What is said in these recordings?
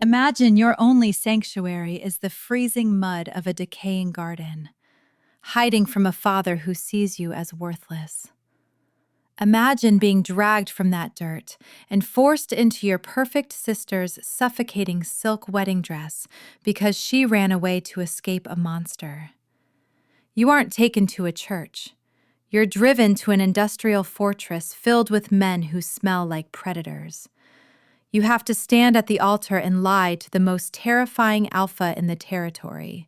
Imagine your only sanctuary is the freezing mud of a decaying garden, hiding from a father who sees you as worthless. Imagine being dragged from that dirt and forced into your perfect sister's suffocating silk wedding dress because she ran away to escape a monster. You aren't taken to a church. You're driven to an industrial fortress filled with men who smell like predators. You have to stand at the altar and lie to the most terrifying alpha in the territory,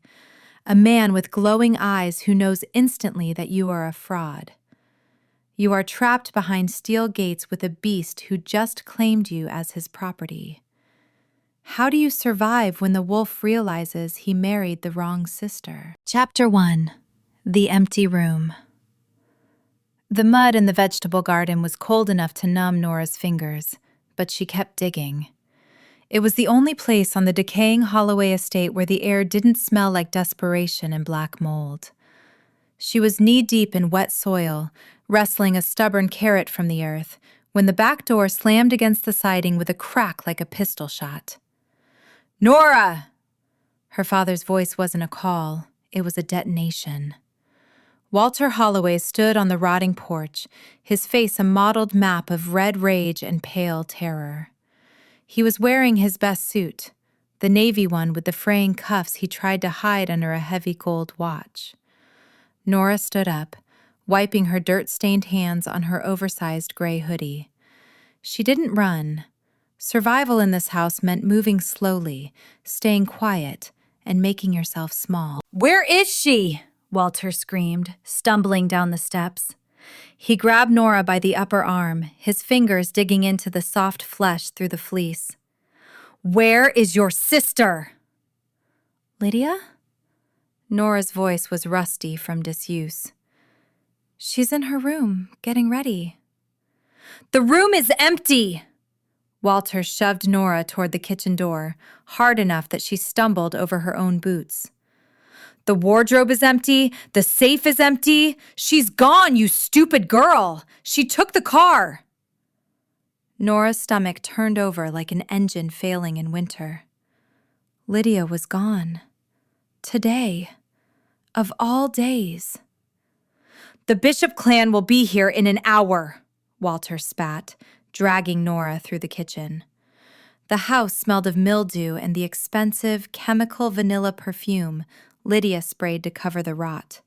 a man with glowing eyes who knows instantly that you are a fraud. You are trapped behind steel gates with a beast who just claimed you as his property. How do you survive when the wolf realizes he married the wrong sister? Chapter 1. The Empty Room. The mud in the vegetable garden was cold enough to numb Nora's fingers, but she kept digging. It was the only place on the decaying Holloway estate where the air didn't smell like desperation and black mold. She was knee-deep in wet soil, wrestling a stubborn carrot from the earth, when the back door slammed against the siding with a crack like a pistol shot. "Nora!" Her father's voice wasn't a call, it was a detonation. Walter Holloway stood on the rotting porch, his face a mottled map of red rage and pale terror. He was wearing his best suit, the navy one with the fraying cuffs he tried to hide under a heavy gold watch. Nora stood up, wiping her dirt-stained hands on her oversized gray hoodie. She didn't run. Survival in this house meant moving slowly, staying quiet, and making yourself small. "Where is she?" Walter screamed, stumbling down the steps. He grabbed Nora by the upper arm, his fingers digging into the soft flesh through the fleece. "Where is your sister?" "Lydia?" Nora's voice was rusty from disuse. "She's in her room, getting ready." "The room is empty!" Walter shoved Nora toward the kitchen door, hard enough that she stumbled over her own boots. "The wardrobe is empty, the safe is empty. She's gone, you stupid girl! She took the car!" Nora's stomach turned over like an engine failing in winter. Lydia was gone. Today. Of all days. "The Bishop clan will be here in an hour," Walter spat, dragging Nora through the kitchen. The house smelled of mildew and the expensive chemical vanilla perfume Lydia sprayed to cover the rot.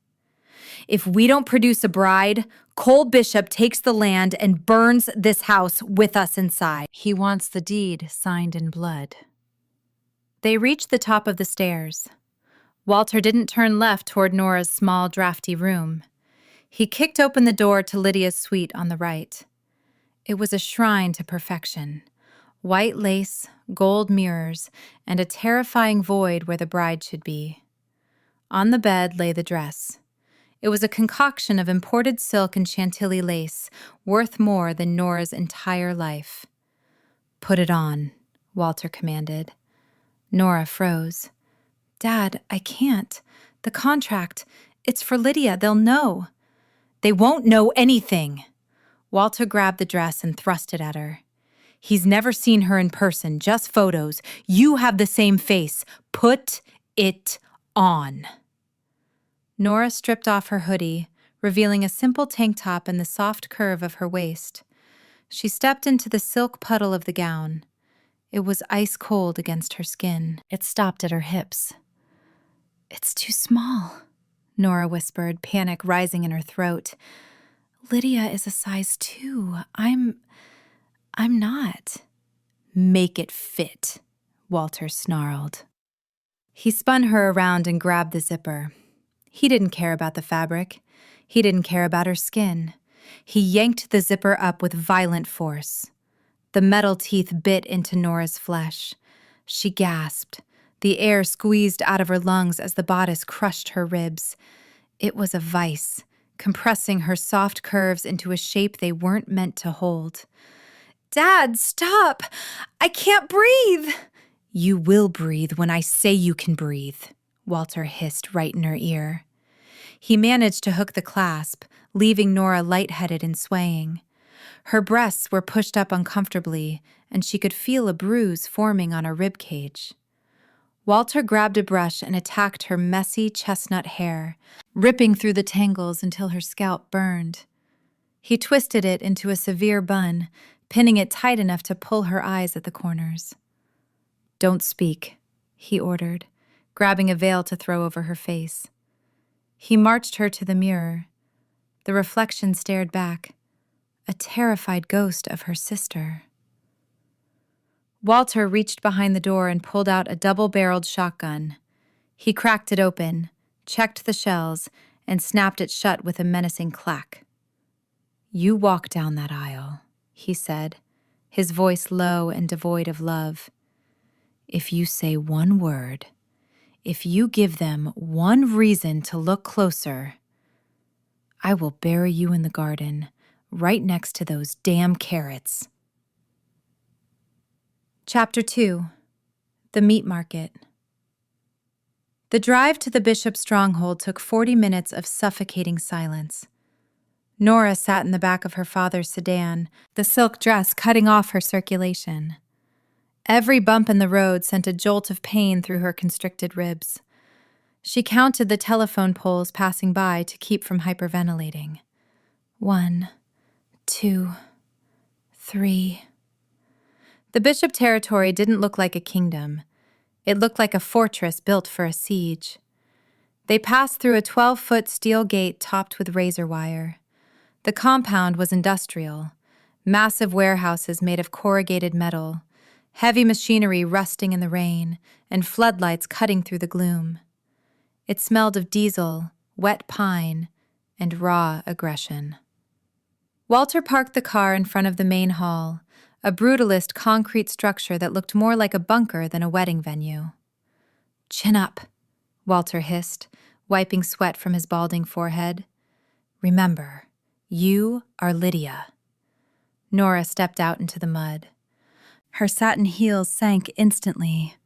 "If we don't produce a bride, Cole Bishop takes the land and burns this house with us inside. He wants the deed signed in blood." They reached the top of the stairs. Walter didn't turn left toward Nora's small, drafty room. He kicked open the door to Lydia's suite on the right. It was a shrine to perfection. White lace, gold mirrors, and a terrifying void where the bride should be. On the bed lay the dress. It was a concoction of imported silk and Chantilly lace, worth more than Nora's entire life. "Put it on," Walter commanded. Nora froze. "Dad, I can't. The contract, it's for Lydia, they'll know." "They won't know anything." Walter grabbed the dress and thrust it at her. "He's never seen her in person, just photos. You have the same face. Put it on." Nora stripped off her hoodie, revealing a simple tank top and the soft curve of her waist. She stepped into the silk puddle of the gown. It was ice cold against her skin. It stopped at her hips. "It's too small," Nora whispered, panic rising in her throat. "Lydia is a size 2. I'm not." "Make it fit," Walter snarled. He spun her around and grabbed the zipper. He didn't care about the fabric. He didn't care about her skin. He yanked the zipper up with violent force. The metal teeth bit into Nora's flesh. She gasped. The air squeezed out of her lungs as the bodice crushed her ribs. It was a vice, compressing her soft curves into a shape they weren't meant to hold. "Dad, stop! I can't breathe!" "You will breathe when I say you can breathe," Walter hissed right in her ear. He managed to hook the clasp, leaving Nora lightheaded and swaying. Her breasts were pushed up uncomfortably, and she could feel a bruise forming on her rib cage. Walter grabbed a brush and attacked her messy chestnut hair, ripping through the tangles until her scalp burned. He twisted it into a severe bun, pinning it tight enough to pull her eyes at the corners. "Don't speak," he ordered, grabbing a veil to throw over her face. He marched her to the mirror. The reflection stared back, a terrified ghost of her sister. Walter reached behind the door and pulled out a double-barreled shotgun. He cracked it open, checked the shells, and snapped it shut with a menacing clack. "You walk down that aisle," he said, his voice low and devoid of love. "If you say one word, if you give them one reason to look closer, I will bury you in the garden, right next to those damn carrots." Chapter 2. The Meat Market. The drive to the bishop's stronghold took 40 minutes of suffocating silence. Nora sat in the back of her father's sedan, the silk dress cutting off her circulation. Every bump in the road sent a jolt of pain through her constricted ribs. She counted the telephone poles passing by to keep from hyperventilating. 1, 2, 3. The bishop territory didn't look like a kingdom. It looked like a fortress built for a siege. They passed through a 12-foot steel gate topped with razor wire. The compound was industrial, massive warehouses made of corrugated metal, heavy machinery rusting in the rain, and floodlights cutting through the gloom. It smelled of diesel, wet pine, and raw aggression. Walter parked the car in front of the main hall, a brutalist concrete structure that looked more like a bunker than a wedding venue. "Chin up," Walter hissed, wiping sweat from his balding forehead. "Remember, you are Lydia." Nora stepped out into the mud. Her satin heels sank instantly.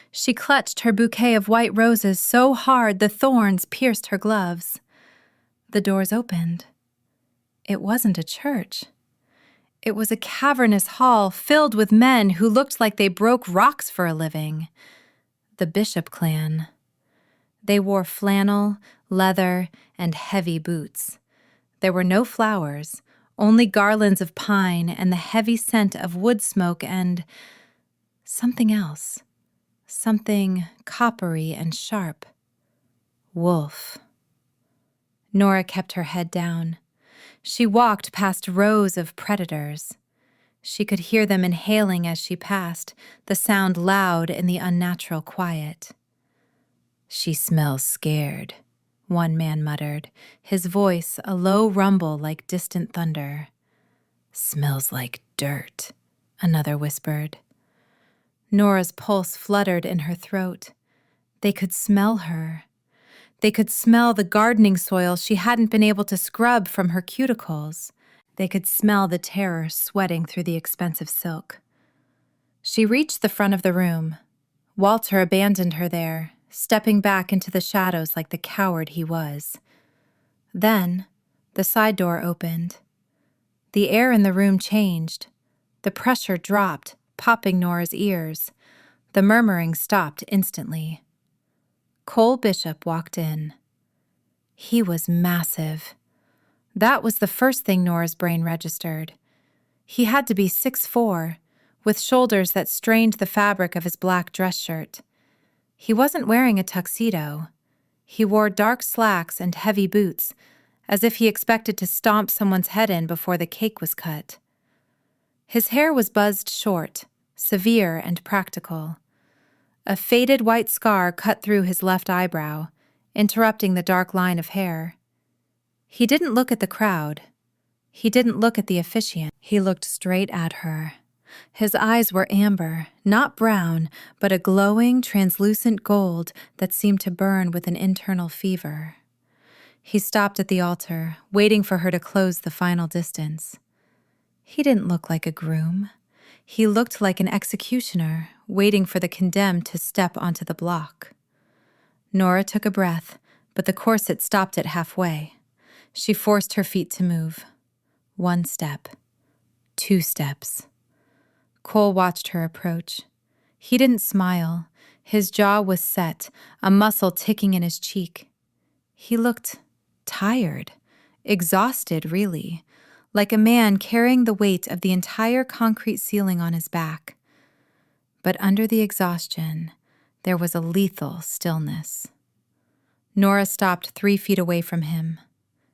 She clutched her bouquet of white roses so hard the thorns pierced her gloves. The doors opened. It wasn't a church. It was a cavernous hall filled with men who looked like they broke rocks for a living. The Bishop clan. They wore flannel, leather, and heavy boots. There were no flowers, only garlands of pine and the heavy scent of wood smoke and something else. Something coppery and sharp. Wolf. Nora kept her head down. She walked past rows of predators. She could hear them inhaling as she passed, the sound loud in the unnatural quiet. "She smells scared," one man muttered, his voice a low rumble like distant thunder. "Smells like dirt," another whispered. Nora's pulse fluttered in her throat. They could smell her. They could smell the gardening soil she hadn't been able to scrub from her cuticles. They could smell the terror sweating through the expensive silk. She reached the front of the room. Walter abandoned her there, stepping back into the shadows like the coward he was. Then, the side door opened. The air in the room changed. The pressure dropped, popping Nora's ears. The murmuring stopped instantly. Cole Bishop walked in. He was massive. That was the first thing Nora's brain registered. He had to be 6'4", with shoulders that strained the fabric of his black dress shirt. He wasn't wearing a tuxedo. He wore dark slacks and heavy boots, as if he expected to stomp someone's head in before the cake was cut. His hair was buzzed short, severe and practical. A faded white scar cut through his left eyebrow, interrupting the dark line of hair. He didn't look at the crowd. He didn't look at the officiant. He looked straight at her. His eyes were amber, not brown, but a glowing, translucent gold that seemed to burn with an internal fever. He stopped at the altar, waiting for her to close the final distance. He didn't look like a groom. He looked like an executioner, waiting for the condemned to step onto the block. Nora took a breath, but the corset stopped it halfway. She forced her feet to move. One step. 2 steps. Cole watched her approach. He didn't smile. His jaw was set, a muscle ticking in his cheek. He looked tired, exhausted, really, like a man carrying the weight of the entire concrete ceiling on his back. But under the exhaustion, there was a lethal stillness. Nora stopped 3 feet away from him.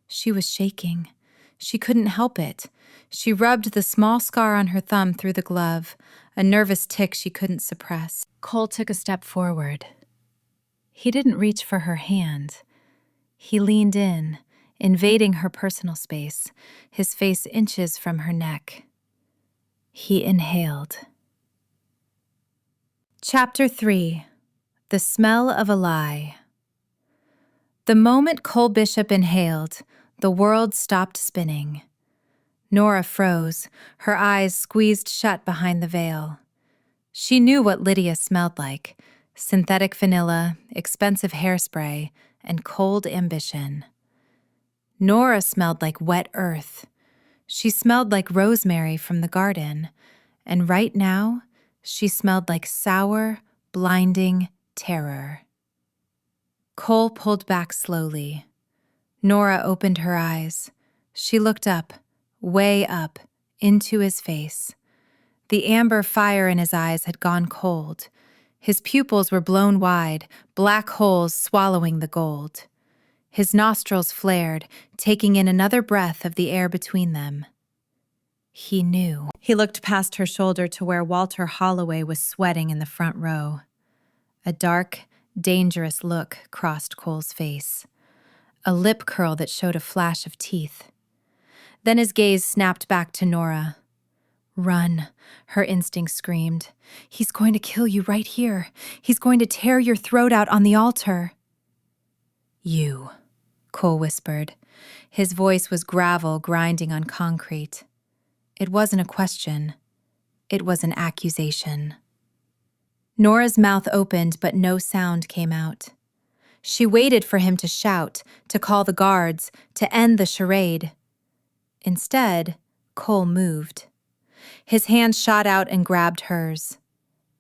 She was shaking. She couldn't help it. She rubbed the small scar on her thumb through the glove, a nervous tic she couldn't suppress. Cole took a step forward. He didn't reach for her hand. He leaned in, invading her personal space, his face inches from her neck. He inhaled. Chapter 3. The Smell of a Lie. The moment Cole Bishop inhaled, the world stopped spinning. Nora froze, her eyes squeezed shut behind the veil. She knew what Lydia smelled like: synthetic vanilla, expensive hairspray, and cold ambition. Nora smelled like wet earth. She smelled like rosemary from the garden, and right now, she smelled like sour, blinding terror. Cole pulled back slowly. Nora opened her eyes. She looked up, way up, into his face. The amber fire in his eyes had gone cold. His pupils were blown wide, black holes swallowing the gold. His nostrils flared, taking in another breath of the air between them. He knew. He looked past her shoulder to where Walter Holloway was sweating in the front row. A dark, dangerous look crossed Cole's face, a lip curl that showed a flash of teeth. Then his gaze snapped back to Nora. "Run," her instinct screamed. "He's going to kill you right here. He's going to tear your throat out on the altar." "You," Cole whispered. His voice was gravel grinding on concrete. It wasn't a question. It was an accusation. Nora's mouth opened, but no sound came out. She waited for him to shout, to call the guards, to end the charade. Instead, Cole moved. His hand shot out and grabbed hers.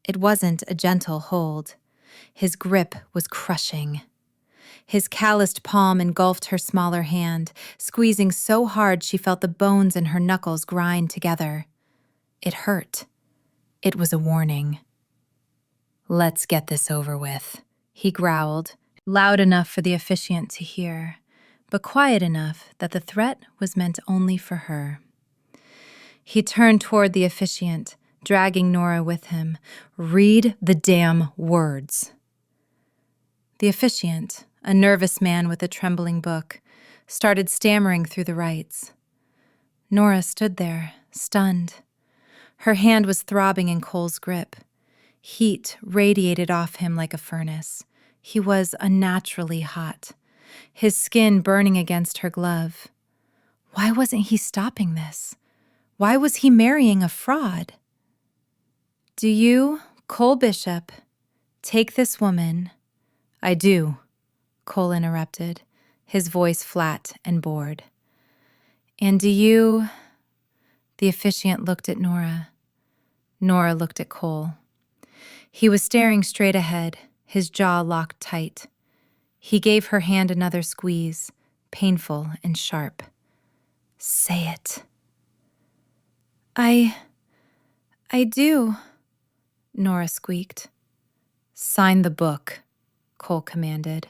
It wasn't a gentle hold. His grip was crushing. His calloused palm engulfed her smaller hand, squeezing so hard she felt the bones in her knuckles grind together. It hurt. It was a warning. "Let's get this over with," he growled, loud enough for the officiant to hear, but quiet enough that the threat was meant only for her. He turned toward the officiant, dragging Nora with him. "Read the damn words." The officiant, a nervous man with a trembling book, started stammering through the rites. Nora stood there, stunned. Her hand was throbbing in Cole's grip. Heat radiated off him like a furnace. He was unnaturally hot, his skin burning against her glove. Why wasn't he stopping this? Why was he marrying a fraud? "Do you, Cole Bishop, take this woman—" "I do," Cole interrupted, his voice flat and bored. "And do you—" The officiant looked at Nora. Nora looked at Cole. He was staring straight ahead, his jaw locked tight. He gave her hand another squeeze, painful and sharp. "Say it." I do," Nora squeaked. "Sign the book," Cole commanded.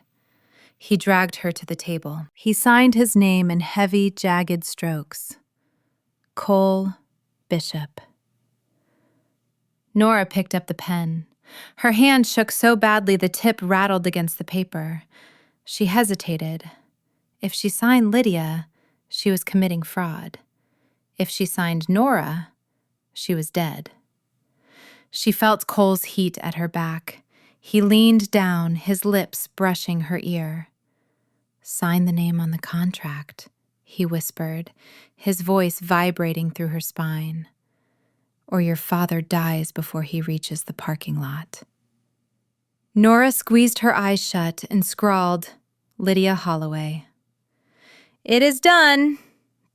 He dragged her to the table. He signed his name in heavy, jagged strokes. Cole Bishop. Nora picked up the pen. Her hand shook so badly the tip rattled against the paper. She hesitated. If she signed Lydia, she was committing fraud. If she signed Nora, she was dead. She felt Cole's heat at her back. He leaned down, his lips brushing her ear. "Sign the name on the contract," he whispered, his voice vibrating through her spine. "Or your father dies before he reaches the parking lot." Nora squeezed her eyes shut and scrawled, "Lydia Holloway." "It is done,"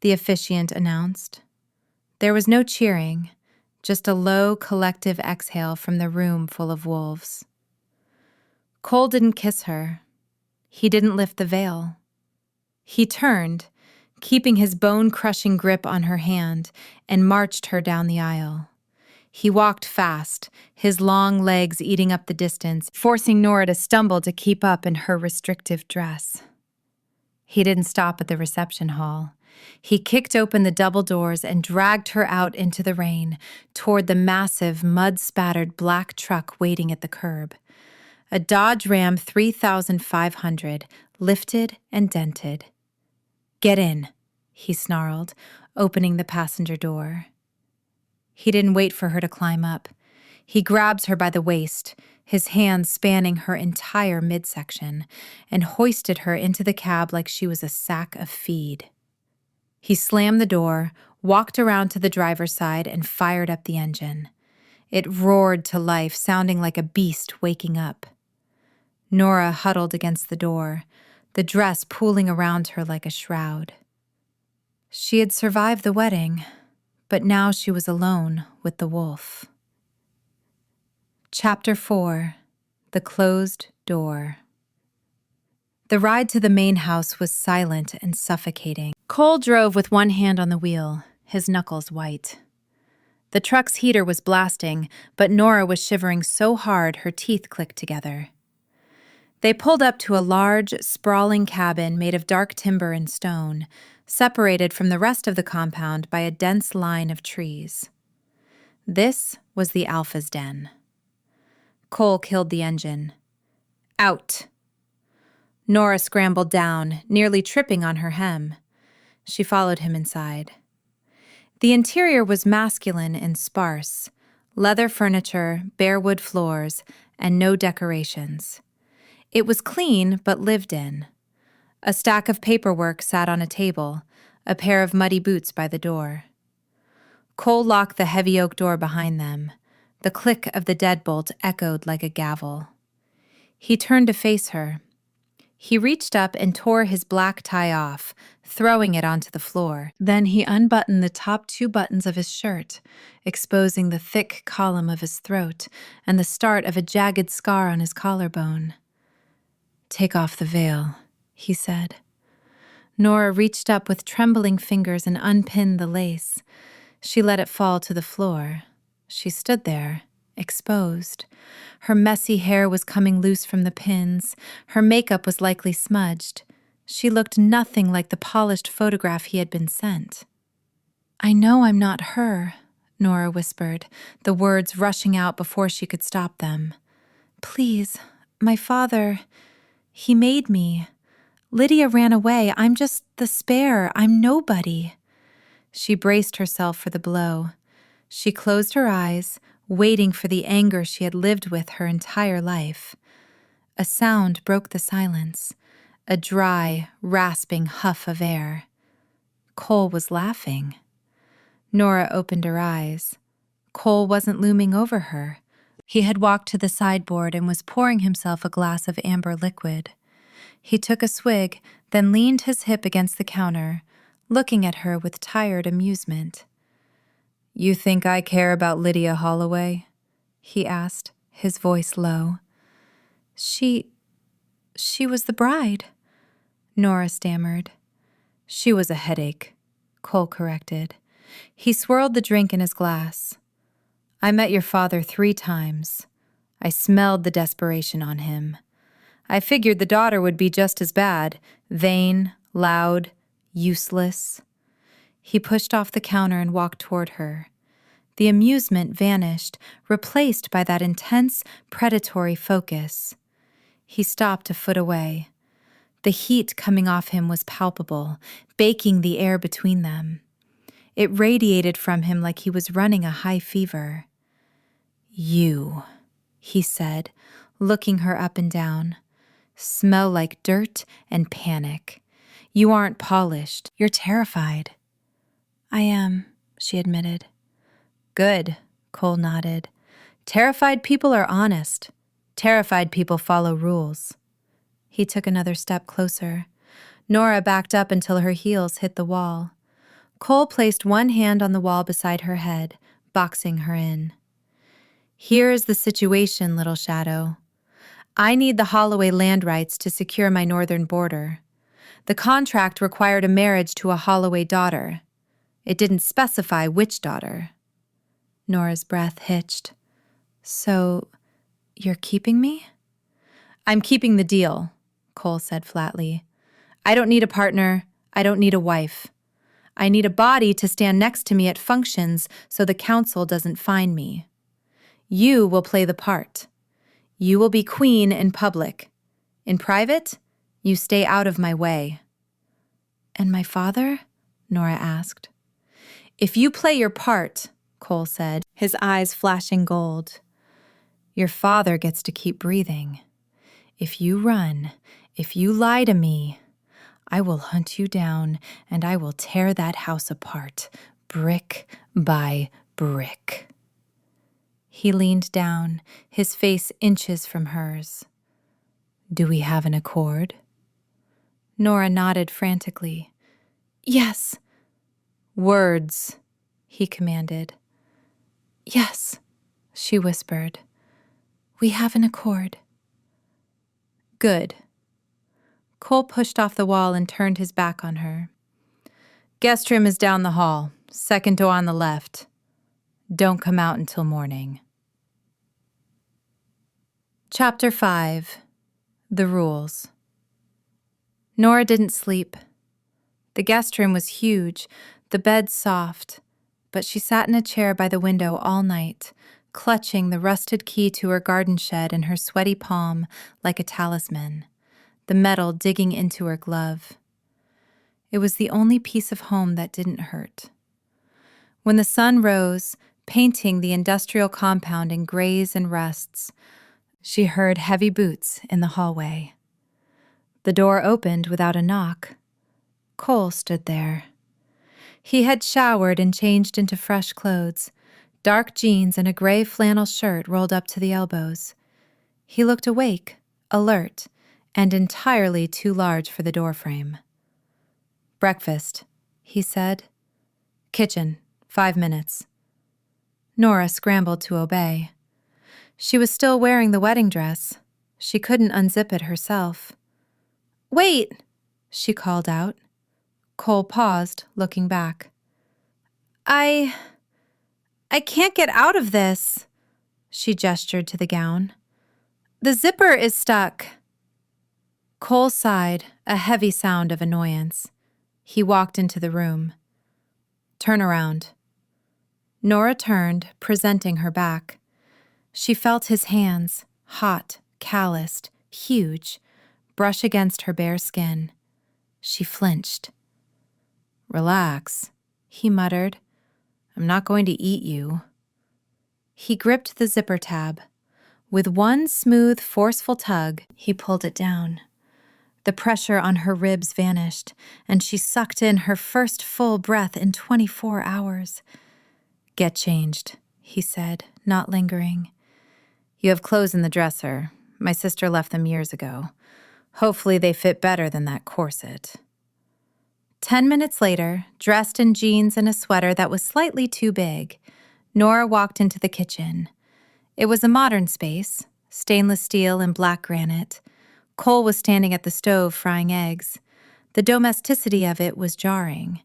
the officiant announced. There was no cheering, just a low, collective exhale from the room full of wolves. Cole didn't kiss her. He didn't lift the veil. He turned, keeping his bone-crushing grip on her hand, and marched her down the aisle. He walked fast, his long legs eating up the distance, forcing Nora to stumble to keep up in her restrictive dress. He didn't stop at the reception hall. He kicked open the double doors and dragged her out into the rain, toward the massive, mud-spattered black truck waiting at the curb. A Dodge Ram 3500, lifted and dented. "Get in," he snarled, opening the passenger door. He didn't wait for her to climb up. He grabs her by the waist, his hands spanning her entire midsection, and hoisted her into the cab like she was a sack of feed. He slammed the door, walked around to the driver's side, and fired up the engine. It roared to life, sounding like a beast waking up. Nora huddled against the door, the dress pooling around her like a shroud. She had survived the wedding, but now she was alone with the wolf. Chapter 4: The Closed Door. The ride to the main house was silent and suffocating. Cole drove with one hand on the wheel, his knuckles white. The truck's heater was blasting, but Nora was shivering so hard her teeth clicked together. They pulled up to a large, sprawling cabin made of dark timber and stone, separated from the rest of the compound by a dense line of trees. This was the Alpha's den. Cole killed the engine. "Out!" Nora scrambled down, nearly tripping on her hem. She followed him inside. The interior was masculine and sparse, leather furniture, bare wood floors, and no decorations. It was clean but lived in. A stack of paperwork sat on a table, a pair of muddy boots by the door. Cole locked the heavy oak door behind them. The click of the deadbolt echoed like a gavel. He turned to face her. He reached up and tore his black tie off, throwing it onto the floor. Then he unbuttoned the top 2 buttons of his shirt, exposing the thick column of his throat and the start of a jagged scar on his collarbone. "Take off the veil," he said. Nora reached up with trembling fingers and unpinned the lace. She let it fall to the floor. She stood there, exposed. Her messy hair was coming loose from the pins. Her makeup was likely smudged. She looked nothing like the polished photograph he had been sent. "I know I'm not her," Nora whispered, the words rushing out before she could stop them. "Please, my father, he made me. Lydia ran away. I'm just the spare. I'm nobody." She braced herself for the blow. She closed her eyes, waiting for the anger she had lived with her entire life. A sound broke the silence, a dry, rasping huff of air. Cole was laughing. Nora opened her eyes. Cole wasn't looming over her. He had walked to the sideboard and was pouring himself a glass of amber liquid. He took a swig, then leaned his hip against the counter, looking at her with tired amusement. "You think I care about Lydia Holloway?" he asked, his voice low. She was the bride," Nora stammered. "She was a headache," Cole corrected. He swirled the drink in his glass. "I met your father 3 times. I smelled the desperation on him. I figured the daughter would be just as bad, vain, loud, useless." He pushed off the counter and walked toward her. The amusement vanished, replaced by that intense, predatory focus. He stopped a foot away. The heat coming off him was palpable, baking the air between them. It radiated from him like he was running a high fever. "You," he said, looking her up and down, "smell like dirt and panic. You aren't polished. You're terrified." "I am," she admitted. "Good," Cole nodded. "Terrified people are honest. Terrified people follow rules." He took another step closer. Nora backed up until her heels hit the wall. Cole placed one hand on the wall beside her head, boxing her in. Here is the situation, little shadow. I need the Holloway land rights to secure my northern border. The contract required a marriage to a Holloway daughter. It didn't specify which daughter. Nora's breath hitched. So, you're keeping me? I'm keeping the deal, Cole said flatly. I don't need a partner. I don't need a wife. I need a body to stand next to me at functions so the council doesn't find me. You will play the part. You will be queen in public. In private, you stay out of my way. And my father? Nora asked. If you play your part, Cole said, his eyes flashing gold, your father gets to keep breathing. If you run, if you lie to me, I will hunt you down and I will tear that house apart, brick by brick. He leaned down, his face inches from hers. Do we have an accord? Nora nodded frantically. Yes. Words, he commanded. Yes, she whispered. We have an accord. Good. Cole pushed off the wall and turned his back on her. Guest room is down the hall, second door on the left. Don't come out until morning. Chapter 5. The Rules. Nora didn't sleep. The guest room was huge, the bed soft, but she sat in a chair by the window all night, clutching the rusted key to her garden shed in her sweaty palm like a talisman, the metal digging into her glove. It was the only piece of home that didn't hurt. When the sun rose, painting the industrial compound in grays and rusts, she heard heavy boots in the hallway. The door opened without a knock. Cole stood there. He had showered and changed into fresh clothes, dark jeans and a gray flannel shirt rolled up to the elbows. He looked awake, alert, and entirely too large for the doorframe. Breakfast, he said. Kitchen, 5 minutes. Nora scrambled to obey. She was still wearing the wedding dress. She couldn't unzip it herself. Wait, she called out. Cole paused, looking back. I can't get out of this, she gestured to the gown. The zipper is stuck. Cole sighed, a heavy sound of annoyance. He walked into the room. Turn around. Nora turned, presenting her back. She felt his hands, hot, calloused, huge, brush against her bare skin. She flinched. Relax, he muttered. I'm not going to eat you. He gripped the zipper tab. With one smooth, forceful tug, he pulled it down. The pressure on her ribs vanished, and she sucked in her first full breath in 24 hours. Get changed, he said, not lingering. You have clothes in the dresser. My sister left them years ago. Hopefully they fit better than that corset. 10 minutes later, dressed in jeans and a sweater that was slightly too big, Nora walked into the kitchen. It was a modern space, stainless steel and black granite. Cole was standing at the stove frying eggs. The domesticity of it was jarring.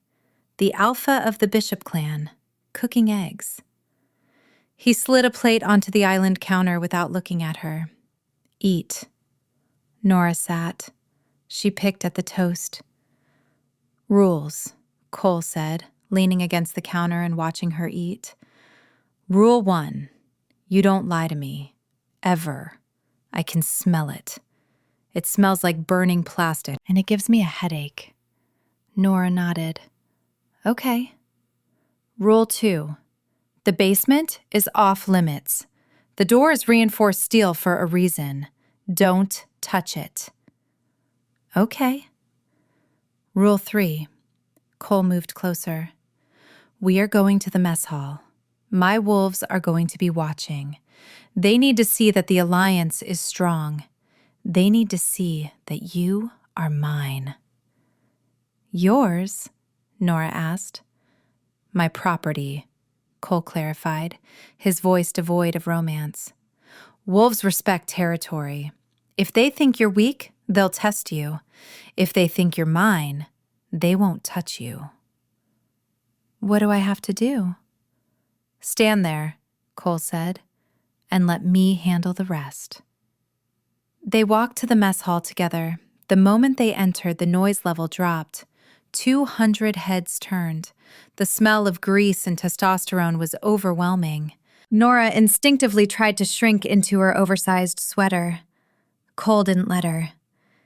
The alpha of the Bishop clan, cooking eggs. He slid a plate onto the island counter without looking at her. Eat. Nora sat. She picked at the toast. Rules, Cole said, leaning against the counter and watching her eat. Rule 1, you don't lie to me. Ever. I can smell it. It smells like burning plastic, and it gives me a headache. Nora nodded. Okay. Rule 2, the basement is off limits. The door is reinforced steel for a reason. Don't touch it. Okay. Rule 3. Cole moved closer. We are going to the mess hall. My wolves are going to be watching. They need to see that the alliance is strong. They need to see that you are mine. Yours? Nora asked. My property, Cole clarified, his voice devoid of romance. Wolves respect territory. If they think you're weak, they'll test you. If they think you're mine, they won't touch you. What do I have to do? Stand there, Cole said, and let me handle the rest. They walked to the mess hall together. The moment they entered, the noise level dropped. 200 heads turned. The smell of grease and testosterone was overwhelming. Nora instinctively tried to shrink into her oversized sweater. Cole didn't let her.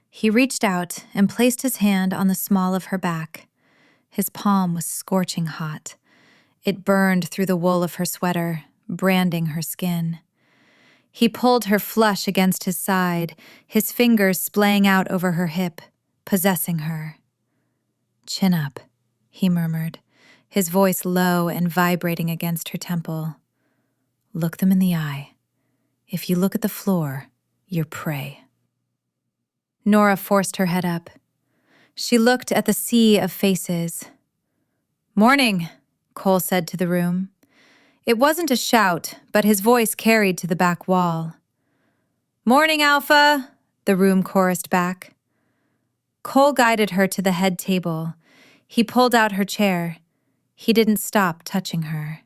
He reached out and placed his hand on the small of her back. His palm was scorching hot. It burned through the wool of her sweater, branding her skin. He pulled her flush against his side, his fingers splaying out over her hip, possessing her. Chin up, he murmured, his voice low and vibrating against her temple. Look them in the eye. If you look at the floor, you're prey. Nora forced her head up. She looked at the sea of faces. Morning, Cole said to the room. It wasn't a shout, but his voice carried to the back wall. Morning, Alpha, the room chorused back. Cole guided her to the head table. He pulled out her chair. He didn't stop touching her.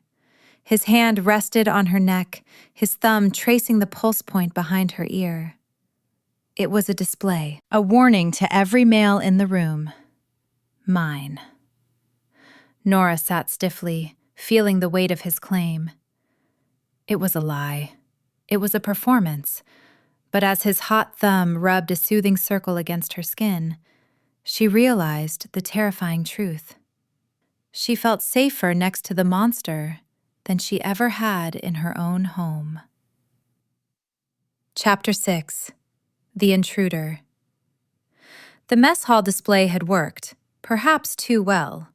His hand rested on her neck, his thumb tracing the pulse point behind her ear. It was a display, a warning to every male in the room. Mine. Nora sat stiffly, feeling the weight of his claim. It was a lie. It was a performance. But as his hot thumb rubbed a soothing circle against her skin, she realized the terrifying truth. She felt safer next to the monster than she ever had in her own home. Chapter 6. The Intruder. The mess hall display had worked, perhaps too well.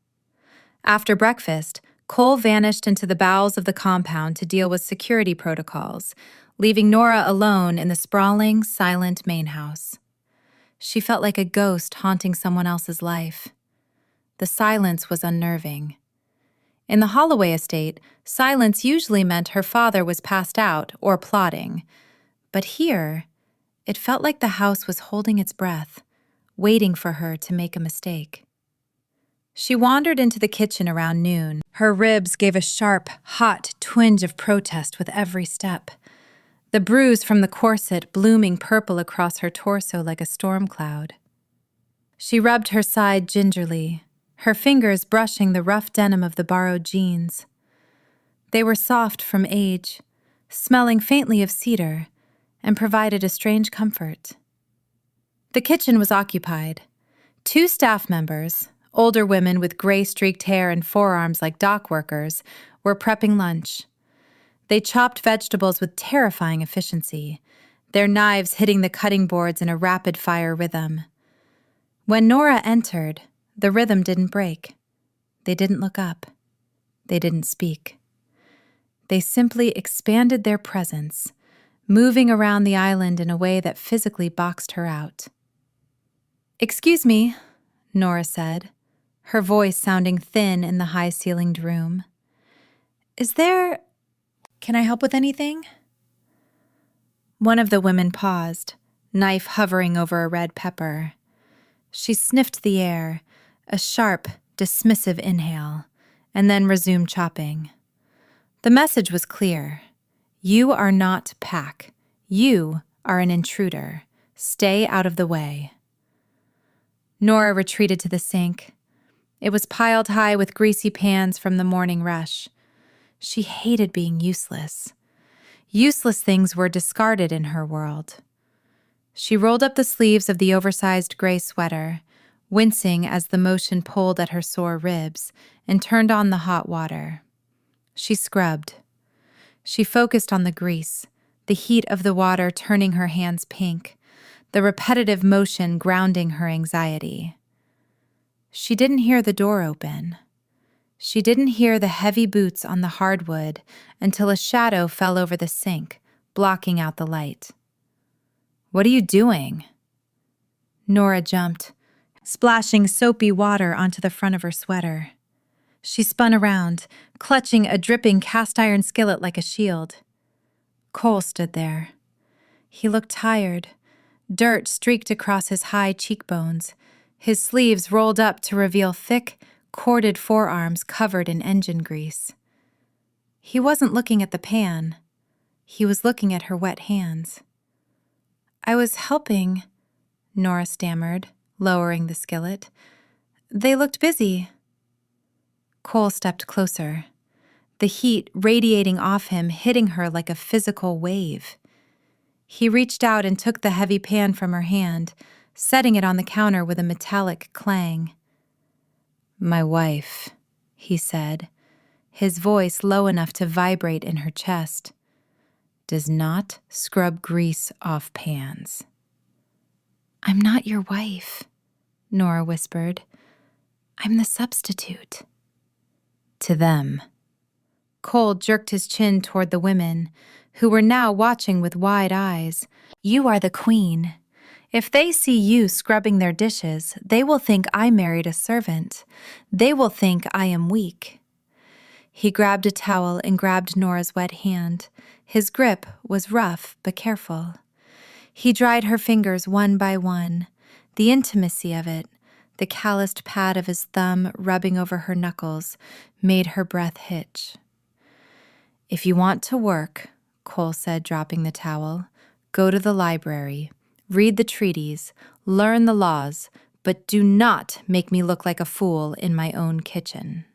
After breakfast, Cole vanished into the bowels of the compound to deal with security protocols, leaving Nora alone in the sprawling, silent main house. She felt like a ghost haunting someone else's life. The silence was unnerving. In the Holloway estate, silence usually meant her father was passed out or plotting. But here, it felt like the house was holding its breath, waiting for her to make a mistake. She wandered into the kitchen around noon. Her ribs gave a sharp, hot twinge of protest with every step. The bruise from the corset blooming purple across her torso like a storm cloud. She rubbed her side gingerly, her fingers brushing the rough denim of the borrowed jeans. They were soft from age, smelling faintly of cedar, and provided a strange comfort. The kitchen was occupied. 2 staff members, older women with gray-streaked hair and forearms like dock workers, were prepping lunch. They chopped vegetables with terrifying efficiency, their knives hitting the cutting boards in a rapid-fire rhythm. When Nora entered, the rhythm didn't break. They didn't look up. They didn't speak. They simply expanded their presence, moving around the island in a way that physically boxed her out. "Excuse me," Nora said, her voice sounding thin in the high-ceilinged room. Can I help with anything?" One of the women paused, knife hovering over a red pepper. She sniffed the air, a sharp, dismissive inhale, and then resumed chopping. The message was clear. You are not Pack. You are an intruder. Stay out of the way. Nora retreated to the sink. It was piled high with greasy pans from the morning rush. She hated being useless. Useless things were discarded in her world. She rolled up the sleeves of the oversized gray sweater, wincing as the motion pulled at her sore ribs, and turned on the hot water. She scrubbed. She focused on the grease, the heat of the water turning her hands pink, the repetitive motion grounding her anxiety. She didn't hear the door open. She didn't hear the heavy boots on the hardwood until a shadow fell over the sink, blocking out the light. "What are you doing?" Nora jumped, splashing soapy water onto the front of her sweater. She spun around, clutching a dripping cast-iron skillet like a shield. Cole stood there. He looked tired. Dirt streaked across his high cheekbones. His sleeves rolled up to reveal thick, corded forearms covered in engine grease. He wasn't looking at the pan. He was looking at her wet hands. "I was helping," Nora stammered, lowering the skillet. "They looked busy." Cole stepped closer, the heat radiating off him, hitting her like a physical wave. He reached out and took the heavy pan from her hand, setting it on the counter with a metallic clang. "My wife," he said, his voice low enough to vibrate in her chest, "does not scrub grease off pans." "I'm not your wife," Nora whispered. "I'm the substitute." "To them." Cole jerked his chin toward the women, who were now watching with wide eyes. "You are the queen. If they see you scrubbing their dishes, they will think I married a servant. They will think I am weak." He grabbed a towel and grabbed Nora's wet hand. His grip was rough but careful. He dried her fingers one by one. The intimacy of it, the calloused pad of his thumb rubbing over her knuckles, made her breath hitch. "If you want to work," Cole said, dropping the towel, "go to the library, read the treaties, learn the laws, but do not make me look like a fool in my own kitchen."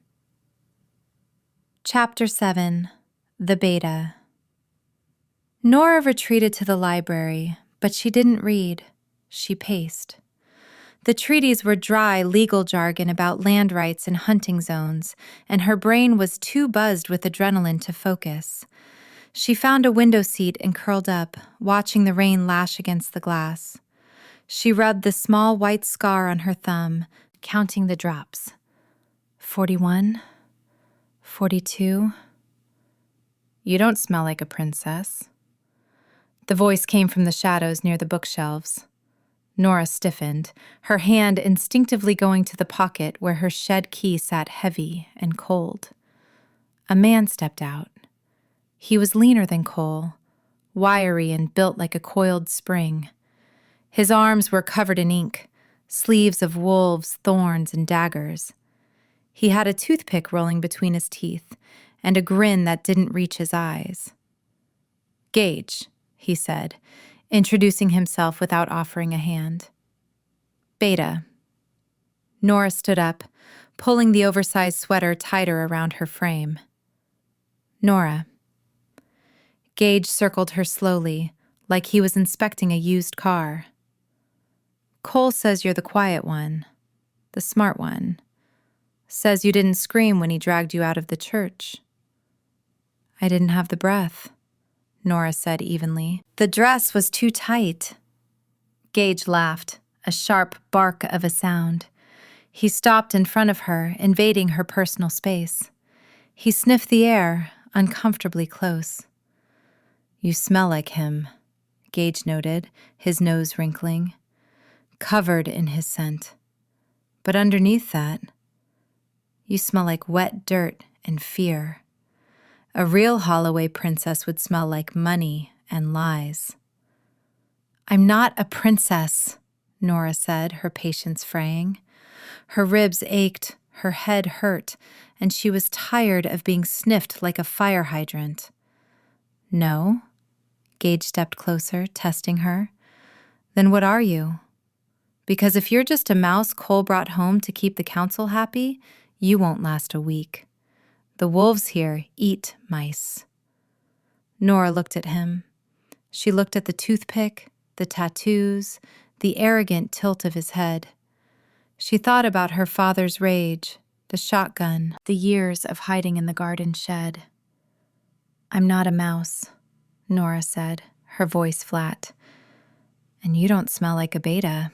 Chapter 7. The Beta. Nora retreated to the library, but she didn't read. She paced. The treaties were dry legal jargon about land rights and hunting zones, and her brain was too buzzed with adrenaline to focus. She found a window seat and curled up, watching the rain lash against the glass. She rubbed the small white scar on her thumb, counting the drops. 41, 42. "You don't smell like a princess." The voice came from the shadows near the bookshelves. Nora stiffened, her hand instinctively going to the pocket where her shed key sat heavy and cold. A man stepped out. He was leaner than Cole, wiry and built like a coiled spring. His arms were covered in ink, sleeves of wolves, thorns, and daggers. He had a toothpick rolling between his teeth and a grin that didn't reach his eyes. "Gage," he said, introducing himself without offering a hand. "Beta." Nora stood up, pulling the oversized sweater tighter around her frame. "Nora." Gage circled her slowly, like he was inspecting a used car. "Cole says you're the quiet one, the smart one. Says you didn't scream when he dragged you out of the church." "I didn't have the breath," Nora said evenly. "The dress was too tight." Gage laughed, a sharp bark of a sound. He stopped in front of her, invading her personal space. He sniffed the air, uncomfortably close. "You smell like him," Gage noted, his nose wrinkling. "Covered in his scent. But underneath that, you smell like wet dirt and fear. A real Holloway princess would smell like money and lies." "I'm not a princess," Nora said, her patience fraying. Her ribs ached, her head hurt, and she was tired of being sniffed like a fire hydrant. "No?" Gage stepped closer, testing her. "Then what are you? Because if you're just a mouse Cole brought home to keep the council happy, you won't last a week. The wolves here eat mice." Nora looked at him. She looked at the toothpick, the tattoos, the arrogant tilt of his head. She thought about her father's rage, the shotgun, the years of hiding in the garden shed. "I'm not a mouse," Nora said, her voice flat. "And you don't smell like a beta."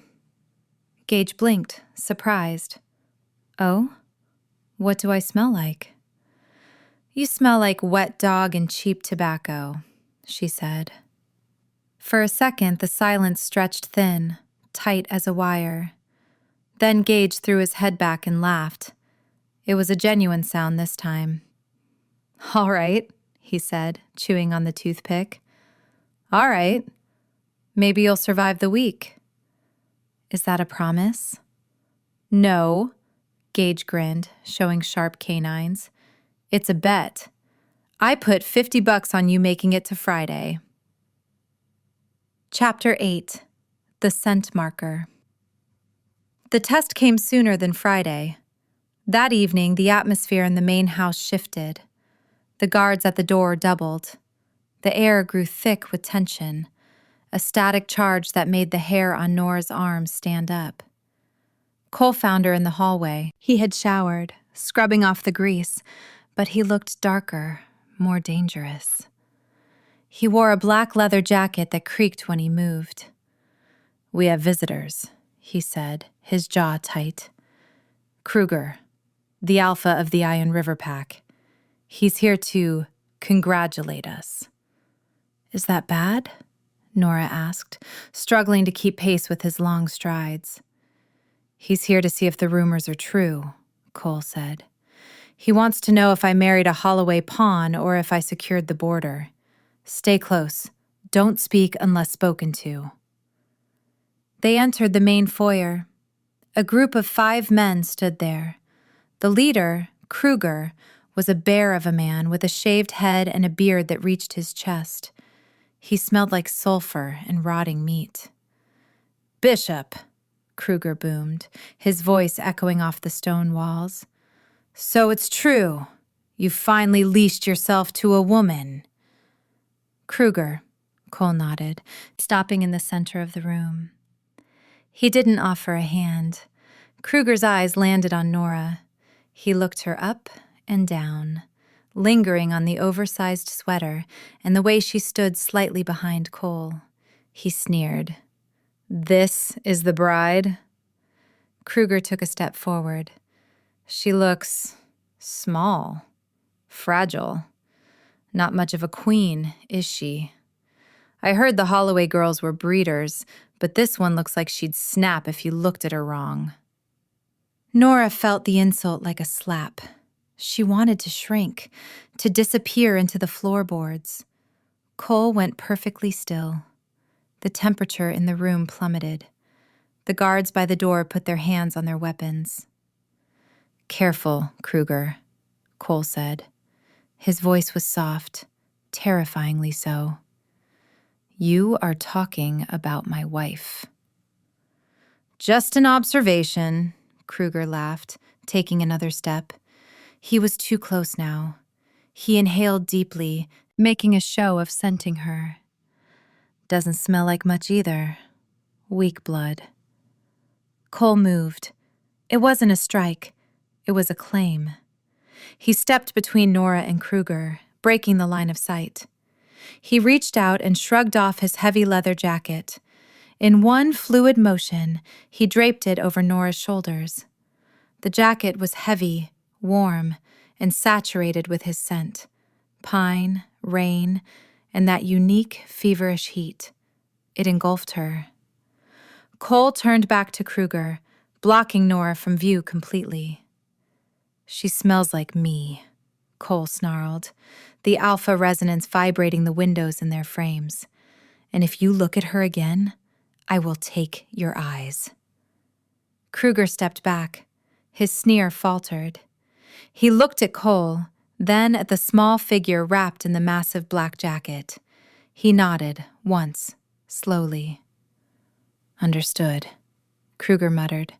Gage blinked, surprised. "Oh? What do I smell like?" "You smell like wet dog and cheap tobacco," she said. For a second, the silence stretched thin, tight as a wire. Then Gage threw his head back and laughed. It was a genuine sound this time. "All right," he said, chewing on the toothpick. "All right. Maybe you'll survive the week." "Is that a promise?" "No," Gage grinned, showing sharp canines. "It's a bet. I put $50 on you making it to Friday." Chapter 8. The Scent Marker. The test came sooner than Friday. That evening, the atmosphere in the main house shifted. The guards at the door doubled. The air grew thick with tension, a static charge that made the hair on Nora's arms stand up. Cole found her in the hallway. He had showered, scrubbing off the grease, but he looked darker, more dangerous. He wore a black leather jacket that creaked when he moved. "We have visitors," he said, his jaw tight. "Kruger, the alpha of the Iron River Pack. He's here to congratulate us." "Is that bad?" Nora asked, struggling to keep pace with his long strides. "He's here to see if the rumors are true," Cole said. "He wants to know if I married a Holloway pawn or if I secured the border. Stay close. Don't speak unless spoken to." They entered the main foyer. A group of 5 men stood there. The leader, Kruger, was a bear of a man with a shaved head and a beard that reached his chest. He smelled like sulfur and rotting meat. "Bishop," Kruger boomed, his voice echoing off the stone walls. "So it's true. You finally leashed yourself to a woman." "Kruger," Cole nodded, stopping in the center of the room. He didn't offer a hand. Kruger's eyes landed on Nora. He looked her up and down, lingering on the oversized sweater and the way she stood slightly behind Cole. He sneered. "This is the bride?" Kruger took a step forward. "She looks small, fragile. Not much of a queen, is she? I heard the Holloway girls were breeders, but this one looks like she'd snap if you looked at her wrong." Nora felt the insult like a slap. She wanted to shrink, to disappear into the floorboards. Cole went perfectly still. The temperature in the room plummeted. The guards by the door put their hands on their weapons. "Careful, Kruger," Cole said. His voice was soft, terrifyingly so. "You are talking about my wife." "Just an observation," Kruger laughed, taking another step. He was too close now. He inhaled deeply, making a show of scenting her. "Doesn't smell like much either. Weak blood." Cole moved. It wasn't a strike. It was a claim. He stepped between Nora and Kruger, breaking the line of sight. He reached out and shrugged off his heavy leather jacket. In one fluid motion, he draped it over Nora's shoulders. The jacket was heavy, warm, and saturated with his scent. Pine, rain, and that unique, feverish heat. It engulfed her. Cole turned back to Kruger, blocking Nora from view completely. "She smells like me," Cole snarled, the alpha resonance vibrating the windows in their frames. "And if you look at her again, I will take your eyes." Kruger stepped back. His sneer faltered. He looked at Cole, then at the small figure wrapped in the massive black jacket. He nodded, once, slowly. "Understood," Kruger muttered.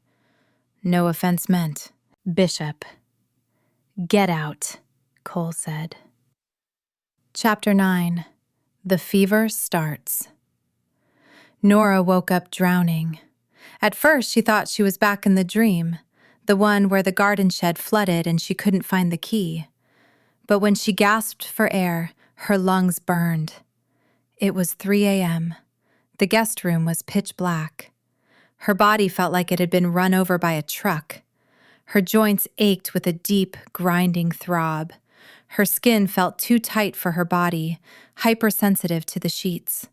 "No offense meant, Bishop." "Get out," Cole said. Chapter 9. The Fever Starts. Nora woke up drowning. At first, she thought she was back in the dream, the one where the garden shed flooded and she couldn't find the key. But when she gasped for air, her lungs burned. It was 3 a.m. The guest room was pitch black. Her body felt like it had been run over by a truck. Her joints ached with a deep, grinding throb. Her skin felt too tight for her body, hypersensitive to the sheets.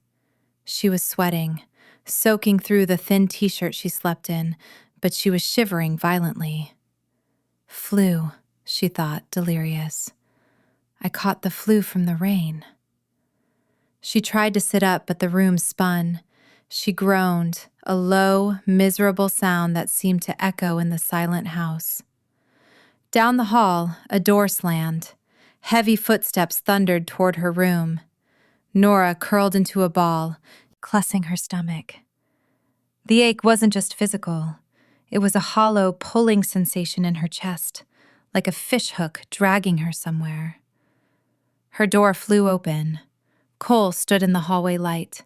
She was sweating, soaking through the thin t-shirt she slept in, but she was shivering violently. Flu, she thought, delirious. I caught the flu from the rain. She tried to sit up, but the room spun. She groaned, a low, miserable sound that seemed to echo in the silent house. Down the hall, a door slammed. Heavy footsteps thundered toward her room. Nora curled into a ball, clutching her stomach. The ache wasn't just physical. It was a hollow, pulling sensation in her chest, like a fishhook dragging her somewhere. Her door flew open. Cole stood in the hallway light.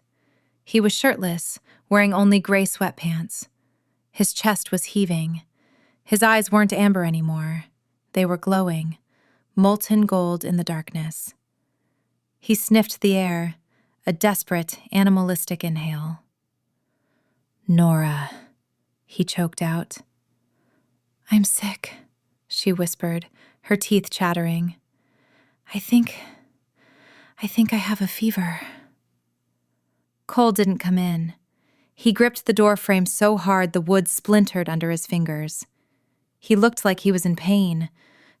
He was shirtless, wearing only gray sweatpants. His chest was heaving. His eyes weren't amber anymore. They were glowing, molten gold in the darkness. He sniffed the air, a desperate, animalistic inhale. "Nora," he choked out. "I'm sick," she whispered, her teeth chattering. I think I have a fever." Cole didn't come in. He gripped the door frame so hard the wood splintered under his fingers. He looked like he was in pain,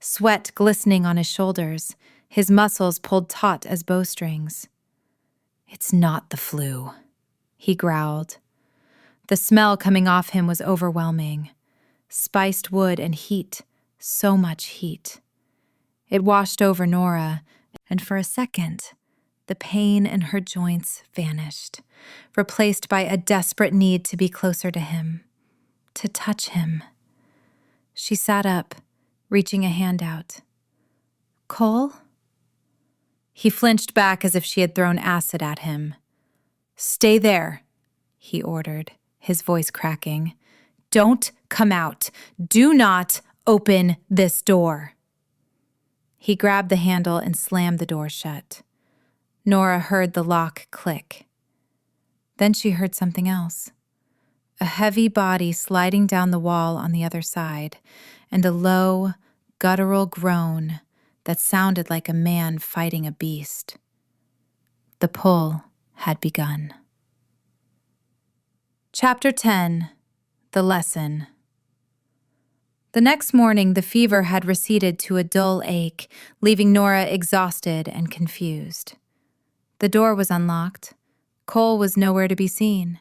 sweat glistening on his shoulders, his muscles pulled taut as bowstrings. "It's not the flu," he growled. The smell coming off him was overwhelming. Spiced wood and heat, so much heat. It washed over Nora, and for a second, the pain in her joints vanished, replaced by a desperate need to be closer to him, to touch him. She sat up, reaching a hand out. "Cole?" He flinched back as if she had thrown acid at him. "Stay there," he ordered, his voice cracking. "Don't come out. Do not open this door." He grabbed the handle and slammed the door shut. Nora heard the lock click. Then she heard something else. A heavy body sliding down the wall on the other side, and a low, guttural groan that sounded like a man fighting a beast. The pull had begun. Chapter 10. The Lesson. The next morning, the fever had receded to a dull ache, leaving Nora exhausted and confused. The door was unlocked. Cole was nowhere to be seen.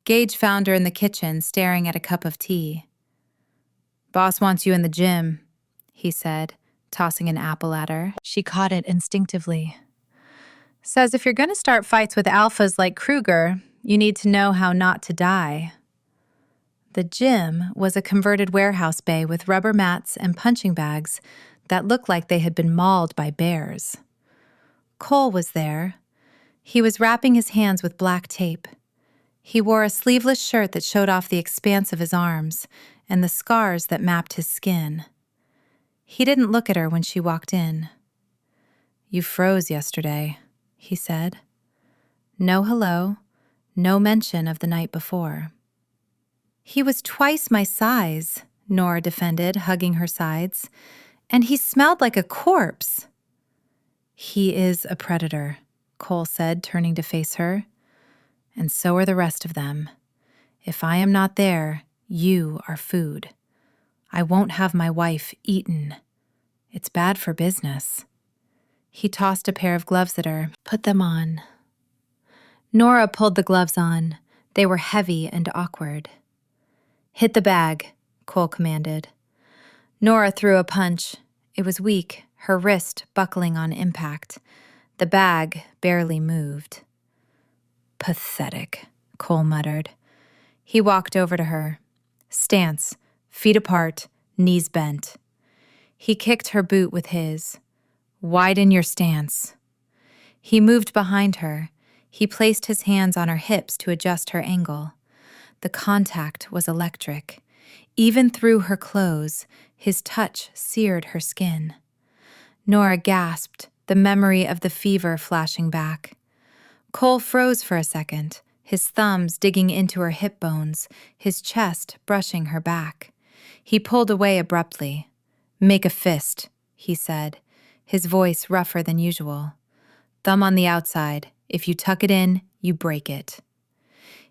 Gage found her in the kitchen, staring at a cup of tea. "Boss wants you in the gym," he said, tossing an apple at her. She caught it instinctively. "Says if you're going to start fights with alphas like Kruger, you need to know how not to die." The gym was a converted warehouse bay with rubber mats and punching bags that looked like they had been mauled by bears. Cole was there. He was wrapping his hands with black tape. He wore a sleeveless shirt that showed off the expanse of his arms and the scars that mapped his skin. He didn't look at her when she walked in. "You froze yesterday," he said. No hello, no mention of the night before. "He was twice my size," Nora defended, hugging her sides. "And he smelled like a corpse." "He is a predator," Cole said, turning to face her. "And so are the rest of them. If I am not there, you are food. I won't have my wife eaten. It's bad for business." He tossed a pair of gloves at her. "Put them on." Nora pulled the gloves on. They were heavy and awkward. "Hit the bag," Cole commanded. Nora threw a punch. It was weak, her wrist buckling on impact. The bag barely moved. "Pathetic," Cole muttered. He walked over to her. Stance, feet apart, knees bent. He kicked her boot with his. "Widen your stance." He moved behind her. He placed his hands on her hips to adjust her angle. The contact was electric. Even through her clothes, his touch seared her skin. Nora gasped, the memory of the fever flashing back. Cole froze for a second, his thumbs digging into her hip bones, his chest brushing her back. He pulled away abruptly. "Make a fist," he said, his voice rougher than usual. "Thumb on the outside. If you tuck it in, you break it."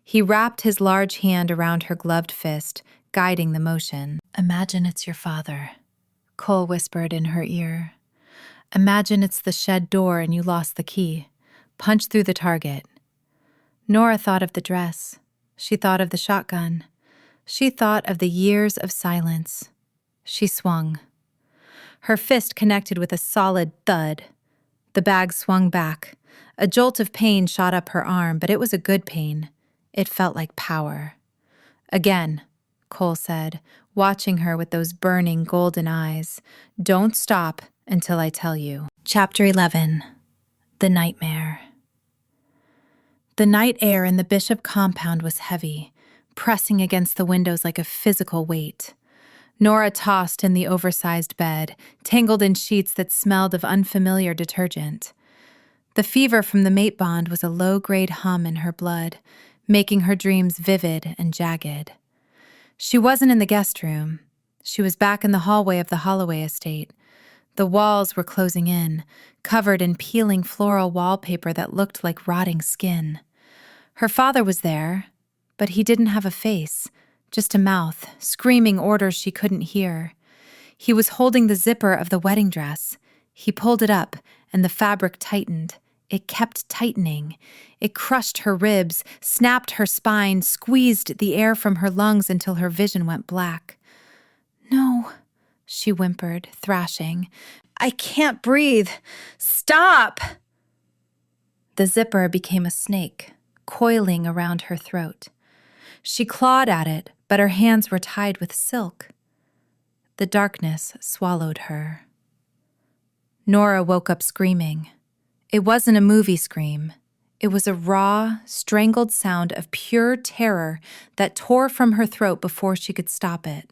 He wrapped his large hand around her gloved fist, guiding the motion. "Imagine it's your father," Cole whispered in her ear. "Imagine it's the shed door and you lost the key. Punch through the target." Nora thought of the dress. She thought of the shotgun. She thought of the years of silence. She swung. Her fist connected with a solid thud. The bag swung back. A jolt of pain shot up her arm, but it was a good pain. It felt like power. "Again," Cole said, watching her with those burning golden eyes. "Don't stop until I tell you." Chapter 11. The Nightmare. The night air in the Bishop compound was heavy, pressing against the windows like a physical weight. Nora tossed in the oversized bed, tangled in sheets that smelled of unfamiliar detergent. The fever from the mate bond was a low-grade hum in her blood, making her dreams vivid and jagged. She wasn't in the guest room. She was back in the hallway of the Holloway estate. The walls were closing in, covered in peeling floral wallpaper that looked like rotting skin. Her father was there, but he didn't have a face, just a mouth, screaming orders she couldn't hear. He was holding the zipper of the wedding dress. He pulled it up, and the fabric tightened. It kept tightening. It crushed her ribs, snapped her spine, squeezed the air from her lungs until her vision went black. "No," she whimpered, thrashing. "I can't breathe. Stop!" The zipper became a snake, coiling around her throat. She clawed at it, but her hands were tied with silk. The darkness swallowed her. Nora woke up screaming. It wasn't a movie scream. It was a raw, strangled sound of pure terror that tore from her throat before she could stop it.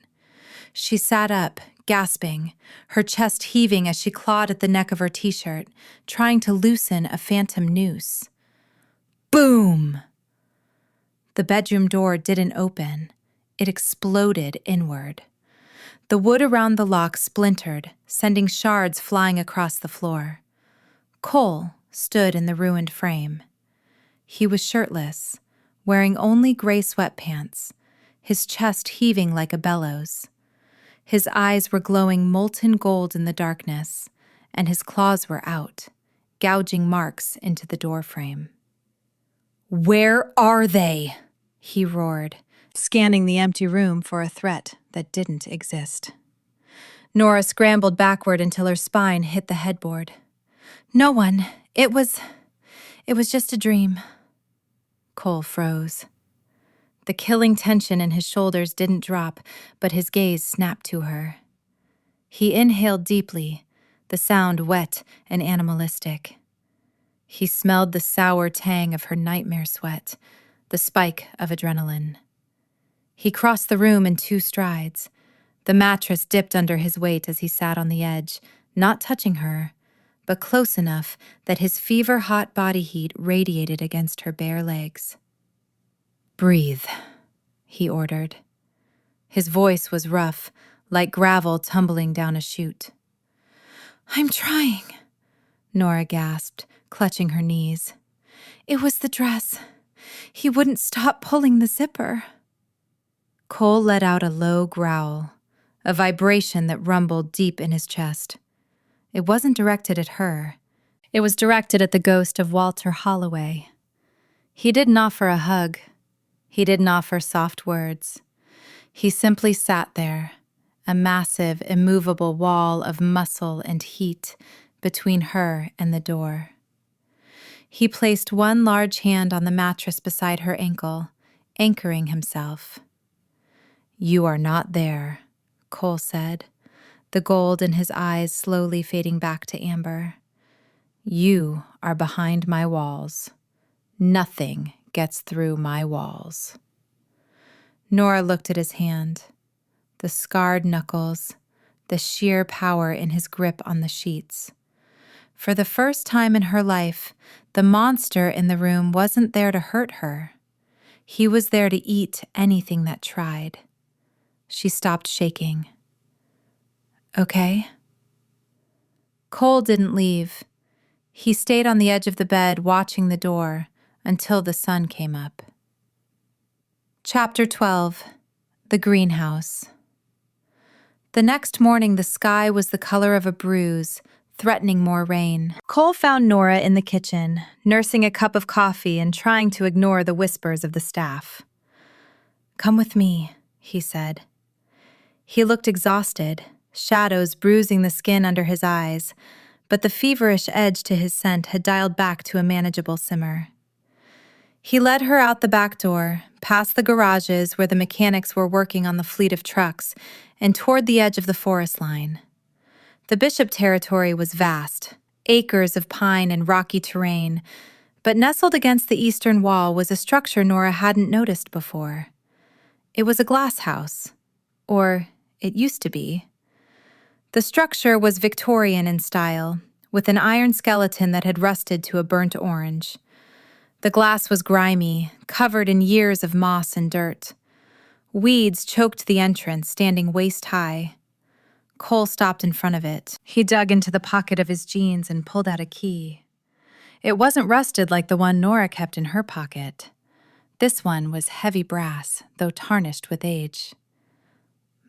She sat up, gasping, her chest heaving as she clawed at the neck of her t-shirt, trying to loosen a phantom noose. Boom! The bedroom door didn't open. It exploded inward. The wood around the lock splintered, sending shards flying across the floor. Cole stood in the ruined frame. He was shirtless, wearing only gray sweatpants, his chest heaving like a bellows. His eyes were glowing molten gold in the darkness, and his claws were out, gouging marks into the doorframe. "Where are they?" he roared, scanning the empty room for a threat that didn't exist. Nora scrambled backward until her spine hit the headboard. "No one. It was just a dream." Cole froze. The killing tension in his shoulders didn't drop, but his gaze snapped to her. He inhaled deeply, the sound wet and animalistic. He smelled the sour tang of her nightmare sweat, the spike of adrenaline. He crossed the room in 2 strides. The mattress dipped under his weight as he sat on the edge, not touching her, but close enough that his fever-hot body heat radiated against her bare legs. "Breathe," he ordered. His voice was rough, like gravel tumbling down a chute. "I'm trying," Nora gasped, clutching her knees. "It was the dress. He wouldn't stop pulling the zipper." Cole let out a low growl, a vibration that rumbled deep in his chest. It wasn't directed at her. It was directed at the ghost of Walter Holloway. He didn't offer a hug. He didn't offer soft words. He simply sat there, a massive, immovable wall of muscle and heat between her and the door. He placed one large hand on the mattress beside her ankle, anchoring himself. "You are not there," Cole said, the gold in his eyes slowly fading back to amber. "You are behind my walls. Nothing gets through my walls." Nora looked at his hand, the scarred knuckles, the sheer power in his grip on the sheets. For the first time in her life, the monster in the room wasn't there to hurt her. He was there to eat anything that tried. She stopped shaking. "Okay?" Cole didn't leave. He stayed on the edge of the bed watching the door until the sun came up. Chapter 12. The greenhouse. The next morning, the sky was the color of a bruise, threatening more rain. Cole found Nora in the kitchen, nursing a cup of coffee and trying to ignore the whispers of the staff. "Come with me," he said. He looked exhausted, shadows bruising the skin under his eyes, but the feverish edge to his scent had dialed back to a manageable simmer. He led her out the back door, past the garages where the mechanics were working on the fleet of trucks, and toward the edge of the forest line. The Bishop territory was vast, acres of pine and rocky terrain, but nestled against the eastern wall was a structure Nora hadn't noticed before. It was a glass house, or it used to be. The structure was Victorian in style, with an iron skeleton that had rusted to a burnt orange. The glass was grimy, covered in years of moss and dirt. Weeds choked the entrance, standing waist-high. Cole stopped in front of it. He dug into the pocket of his jeans and pulled out a key. It wasn't rusted like the one Nora kept in her pocket. This one was heavy brass, though tarnished with age.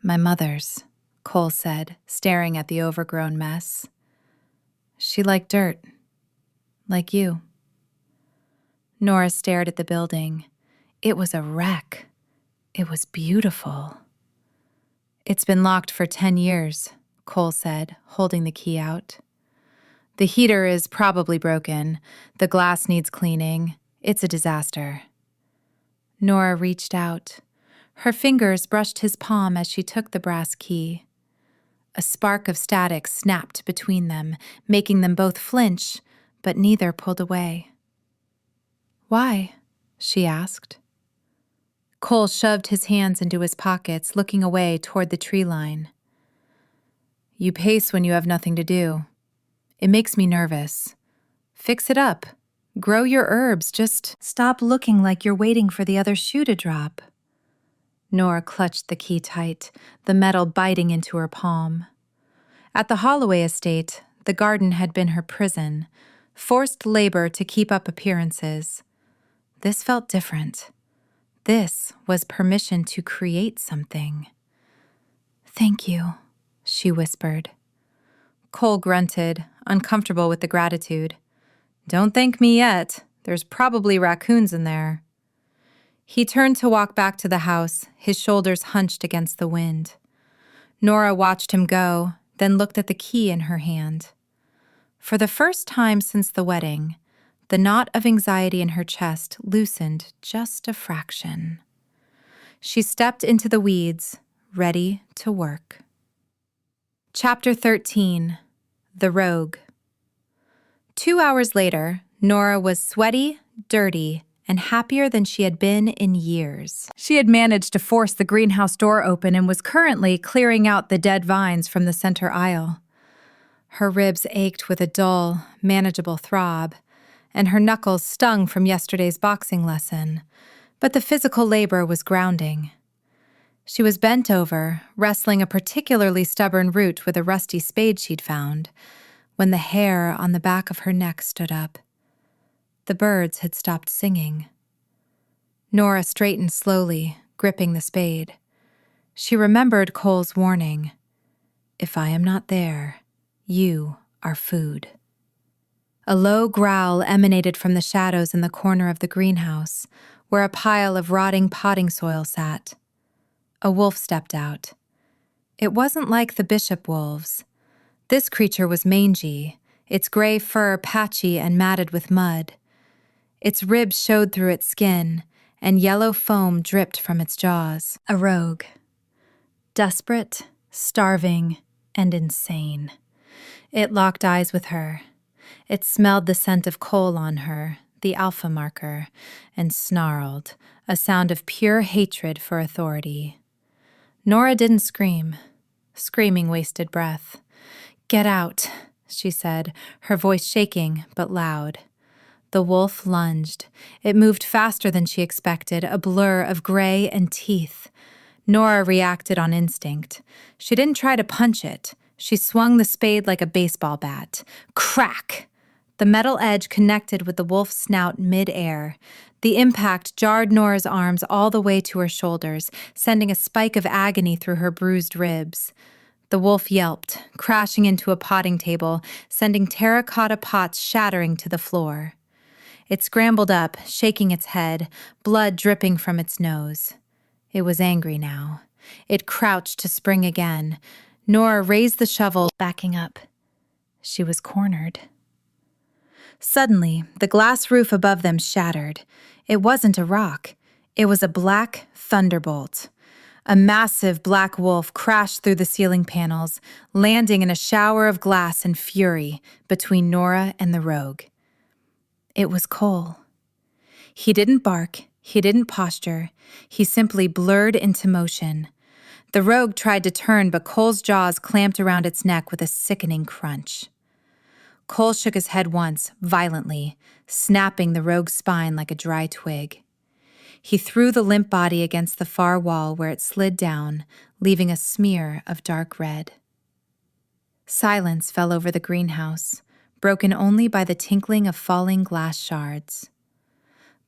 "My mother's," Cole said, staring at the overgrown mess. "She liked dirt. Like you." Nora stared at the building. It was a wreck. It was beautiful. "It's been locked for 10 years, Cole said, holding the key out. "The heater is probably broken. The glass needs cleaning. It's a disaster." Nora reached out. Her fingers brushed his palm as she took the brass key. A spark of static snapped between them, making them both flinch, but neither pulled away. "Why?" she asked. Cole shoved his hands into his pockets, looking away toward the tree line. "You pace when you have nothing to do. It makes me nervous. Fix it up. Grow your herbs. Just stop looking like you're waiting for the other shoe to drop." Nora clutched the key tight, the metal biting into her palm. At the Holloway estate, the garden had been her prison, forced labor to keep up appearances. This felt different. This was permission to create something. "Thank you," she whispered. Cole grunted, uncomfortable with the gratitude. "Don't thank me yet. There's probably raccoons in there." He turned to walk back to the house, his shoulders hunched against the wind. Nora watched him go, then looked at the key in her hand. For the first time since the wedding, the knot of anxiety in her chest loosened just a fraction. She stepped into the weeds, ready to work. Chapter 13. The Rogue. 2 hours later, Nora was sweaty, dirty, and happier than she had been in years. She had managed to force the greenhouse door open and was currently clearing out the dead vines from the center aisle. Her ribs ached with a dull, manageable throb, and her knuckles stung from yesterday's boxing lesson, but the physical labor was grounding. She was bent over, wrestling a particularly stubborn root with a rusty spade she'd found, when the hair on the back of her neck stood up. The birds had stopped singing. Nora straightened slowly, gripping the spade. She remembered Cole's warning. "If I am not there, you are food." A low growl emanated from the shadows in the corner of the greenhouse, where a pile of rotting potting soil sat. A wolf stepped out. It wasn't like the bishop wolves. This creature was mangy, its gray fur patchy and matted with mud. Its ribs showed through its skin, and yellow foam dripped from its jaws. A rogue. Desperate, starving, and insane. It locked eyes with her. It smelled the scent of Cole on her, the alpha marker, and snarled, a sound of pure hatred for authority. Nora didn't scream. Screaming wasted breath. "Get out," she said, her voice shaking but loud. The wolf lunged. It moved faster than she expected, a blur of gray and teeth. Nora reacted on instinct. She didn't try to punch it. She swung the spade like a baseball bat. Crack! The metal edge connected with the wolf's snout mid-air. The impact jarred Nora's arms all the way to her shoulders, sending a spike of agony through her bruised ribs. The wolf yelped, crashing into a potting table, sending terracotta pots shattering to the floor. It scrambled up, shaking its head, blood dripping from its nose. It was angry now. It crouched to spring again. Nora raised the shovel, backing up. She was cornered. Suddenly, the glass roof above them shattered. It wasn't a rock. It was a black thunderbolt. A massive black wolf crashed through the ceiling panels, landing in a shower of glass and fury between Nora and the rogue. It was Cole. He didn't bark. He didn't posture. He simply blurred into motion. The rogue tried to turn, but Cole's jaws clamped around its neck with a sickening crunch. Cole shook his head once, violently, snapping the rogue's spine like a dry twig. He threw the limp body against the far wall where it slid down, leaving a smear of dark red. Silence fell over the greenhouse, broken only by the tinkling of falling glass shards.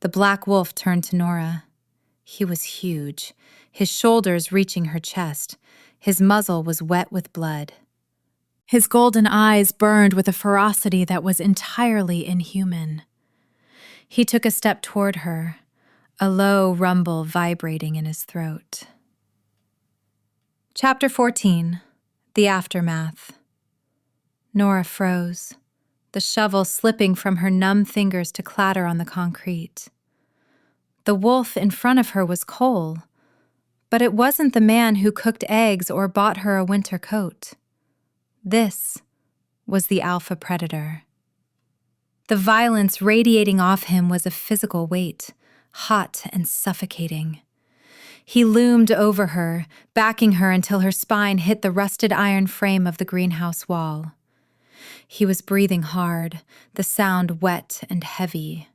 The black wolf turned to Nora. He was huge, his shoulders reaching her chest. His muzzle was wet with blood. His golden eyes burned with a ferocity that was entirely inhuman. He took a step toward her, a low rumble vibrating in his throat. Chapter 14. The Aftermath. Nora froze, the shovel slipping from her numb fingers to clatter on the concrete. The wolf in front of her was Cole, but it wasn't the man who cooked eggs or bought her a winter coat. This was the alpha predator. The violence radiating off him was a physical weight, hot and suffocating. He loomed over her, backing her until her spine hit the rusted iron frame of the greenhouse wall. He was breathing hard, the sound wet and heavy.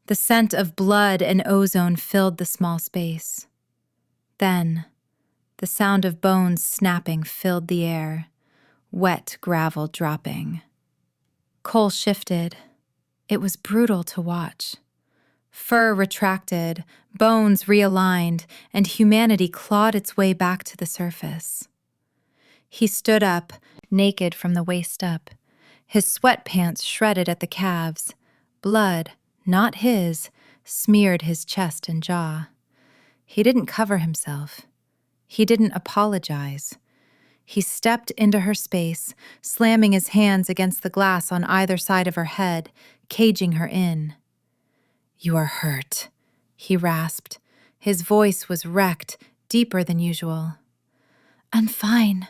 The scent of blood and ozone filled the small space. Then, the sound of bones snapping filled the air, wet gravel dropping. Cole shifted. It was brutal to watch. Fur retracted, bones realigned, and humanity clawed its way back to the surface. He stood up, naked from the waist up, his sweatpants shredded at the calves. Blood, not his, smeared his chest and jaw. He didn't cover himself. He didn't apologize. He stepped into her space, slamming his hands against the glass on either side of her head, caging her in. "You are hurt," he rasped. His voice was wrecked, deeper than usual. "I'm fine,"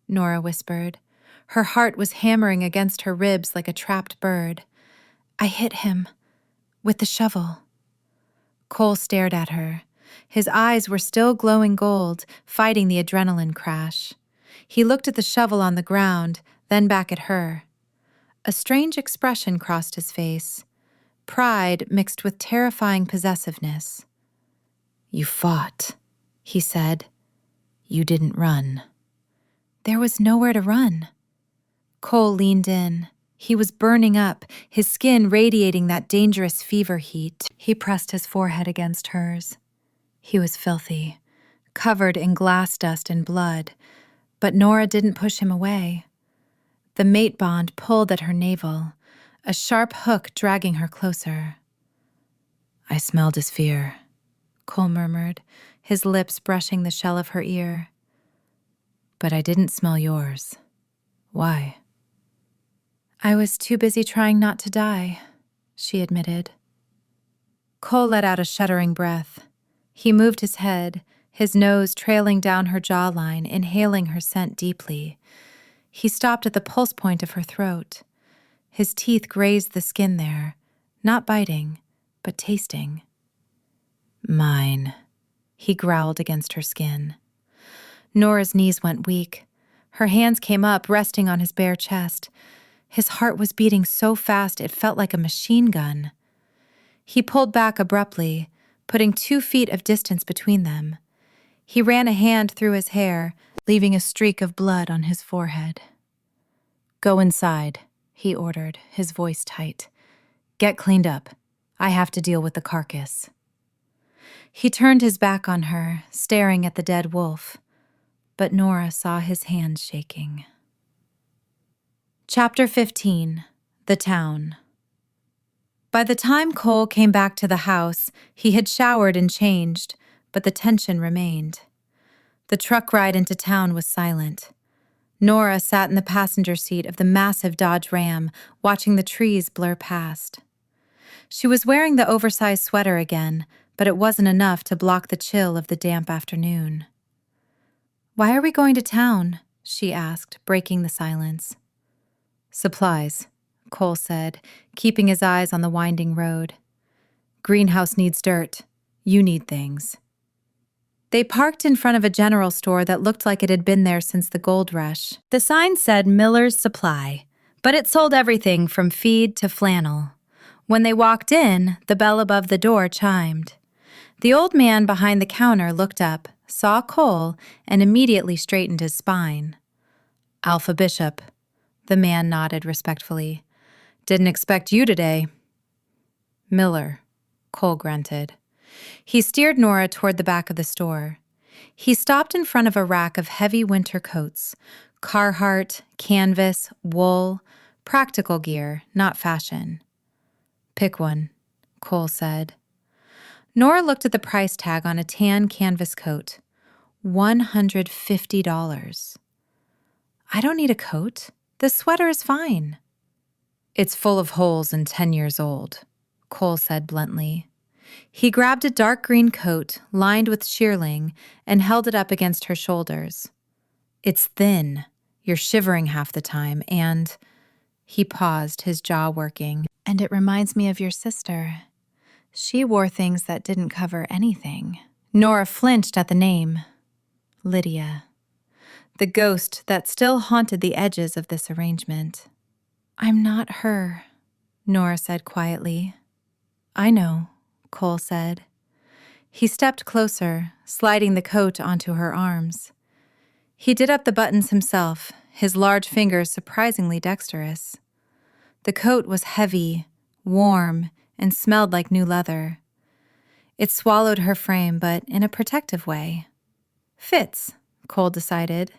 Nora whispered. Her heart was hammering against her ribs like a trapped bird. "I hit him with the shovel." Cole stared at her. His eyes were still glowing gold, fighting the adrenaline crash. He looked at the shovel on the ground, then back at her. A strange expression crossed his face, pride mixed with terrifying possessiveness. "You fought," he said. "You didn't run." There was nowhere to run. Cole leaned in. He was burning up, his skin radiating that dangerous fever heat. He pressed his forehead against hers. He was filthy, covered in glass dust and blood, but Nora didn't push him away. The mate bond pulled at her navel, a sharp hook dragging her closer. "I smelled his fear," Cole murmured, his lips brushing the shell of her ear. "But I didn't smell yours. Why?" "I was too busy trying not to die," she admitted. Cole let out a shuddering breath. He moved his head, his nose trailing down her jawline, inhaling her scent deeply. He stopped at the pulse point of her throat. His teeth grazed the skin there, not biting, but tasting. "Mine," he growled against her skin. Nora's knees went weak. Her hands came up, resting on his bare chest. His heart was beating so fast it felt like a machine gun. He pulled back abruptly, putting 2 feet of distance between them. He ran a hand through his hair, leaving a streak of blood on his forehead. "Go inside," he ordered, his voice tight. "Get cleaned up. I have to deal with the carcass." He turned his back on her, staring at the dead wolf, but Nora saw his hands shaking. Chapter 15. The Town. By the time Cole came back to the house, he had showered and changed, but the tension remained. The truck ride into town was silent. Nora sat in the passenger seat of the massive Dodge Ram, watching the trees blur past. She was wearing the oversized sweater again, but it wasn't enough to block the chill of the damp afternoon. "Why are we going to town?" she asked, breaking the silence. "Supplies," Cole said, keeping his eyes on the winding road. "Greenhouse needs dirt. You need things." They parked in front of a general store that looked like it had been there since the gold rush. The sign said Miller's Supply, but it sold everything from feed to flannel. When they walked in, the bell above the door chimed. The old man behind the counter looked up, saw Cole, and immediately straightened his spine. "Alpha Bishop," the man nodded respectfully. "Didn't expect you today." "Miller," Cole grunted. He steered Nora toward the back of the store. He stopped in front of a rack of heavy winter coats, Carhartt, canvas, wool, practical gear, not fashion. "Pick one," Cole said. Nora looked at the price tag on a tan canvas coat. $150. "I don't need a coat. This sweater is fine." "It's full of holes and 10 years old," Cole said bluntly. He grabbed a dark green coat lined with shearling and held it up against her shoulders. "It's thin. You're shivering half the time, and—" He paused, his jaw working. "And it reminds me of your sister. She wore things that didn't cover anything." Nora flinched at the name. Lydia. The ghost that still haunted the edges of this arrangement. "I'm not her," Nora said quietly. "I know," Cole said. He stepped closer, sliding the coat onto her arms. He did up the buttons himself, his large fingers surprisingly dexterous. The coat was heavy, warm, and smelled like new leather. It swallowed her frame, but in a protective way. "Fits," Cole decided.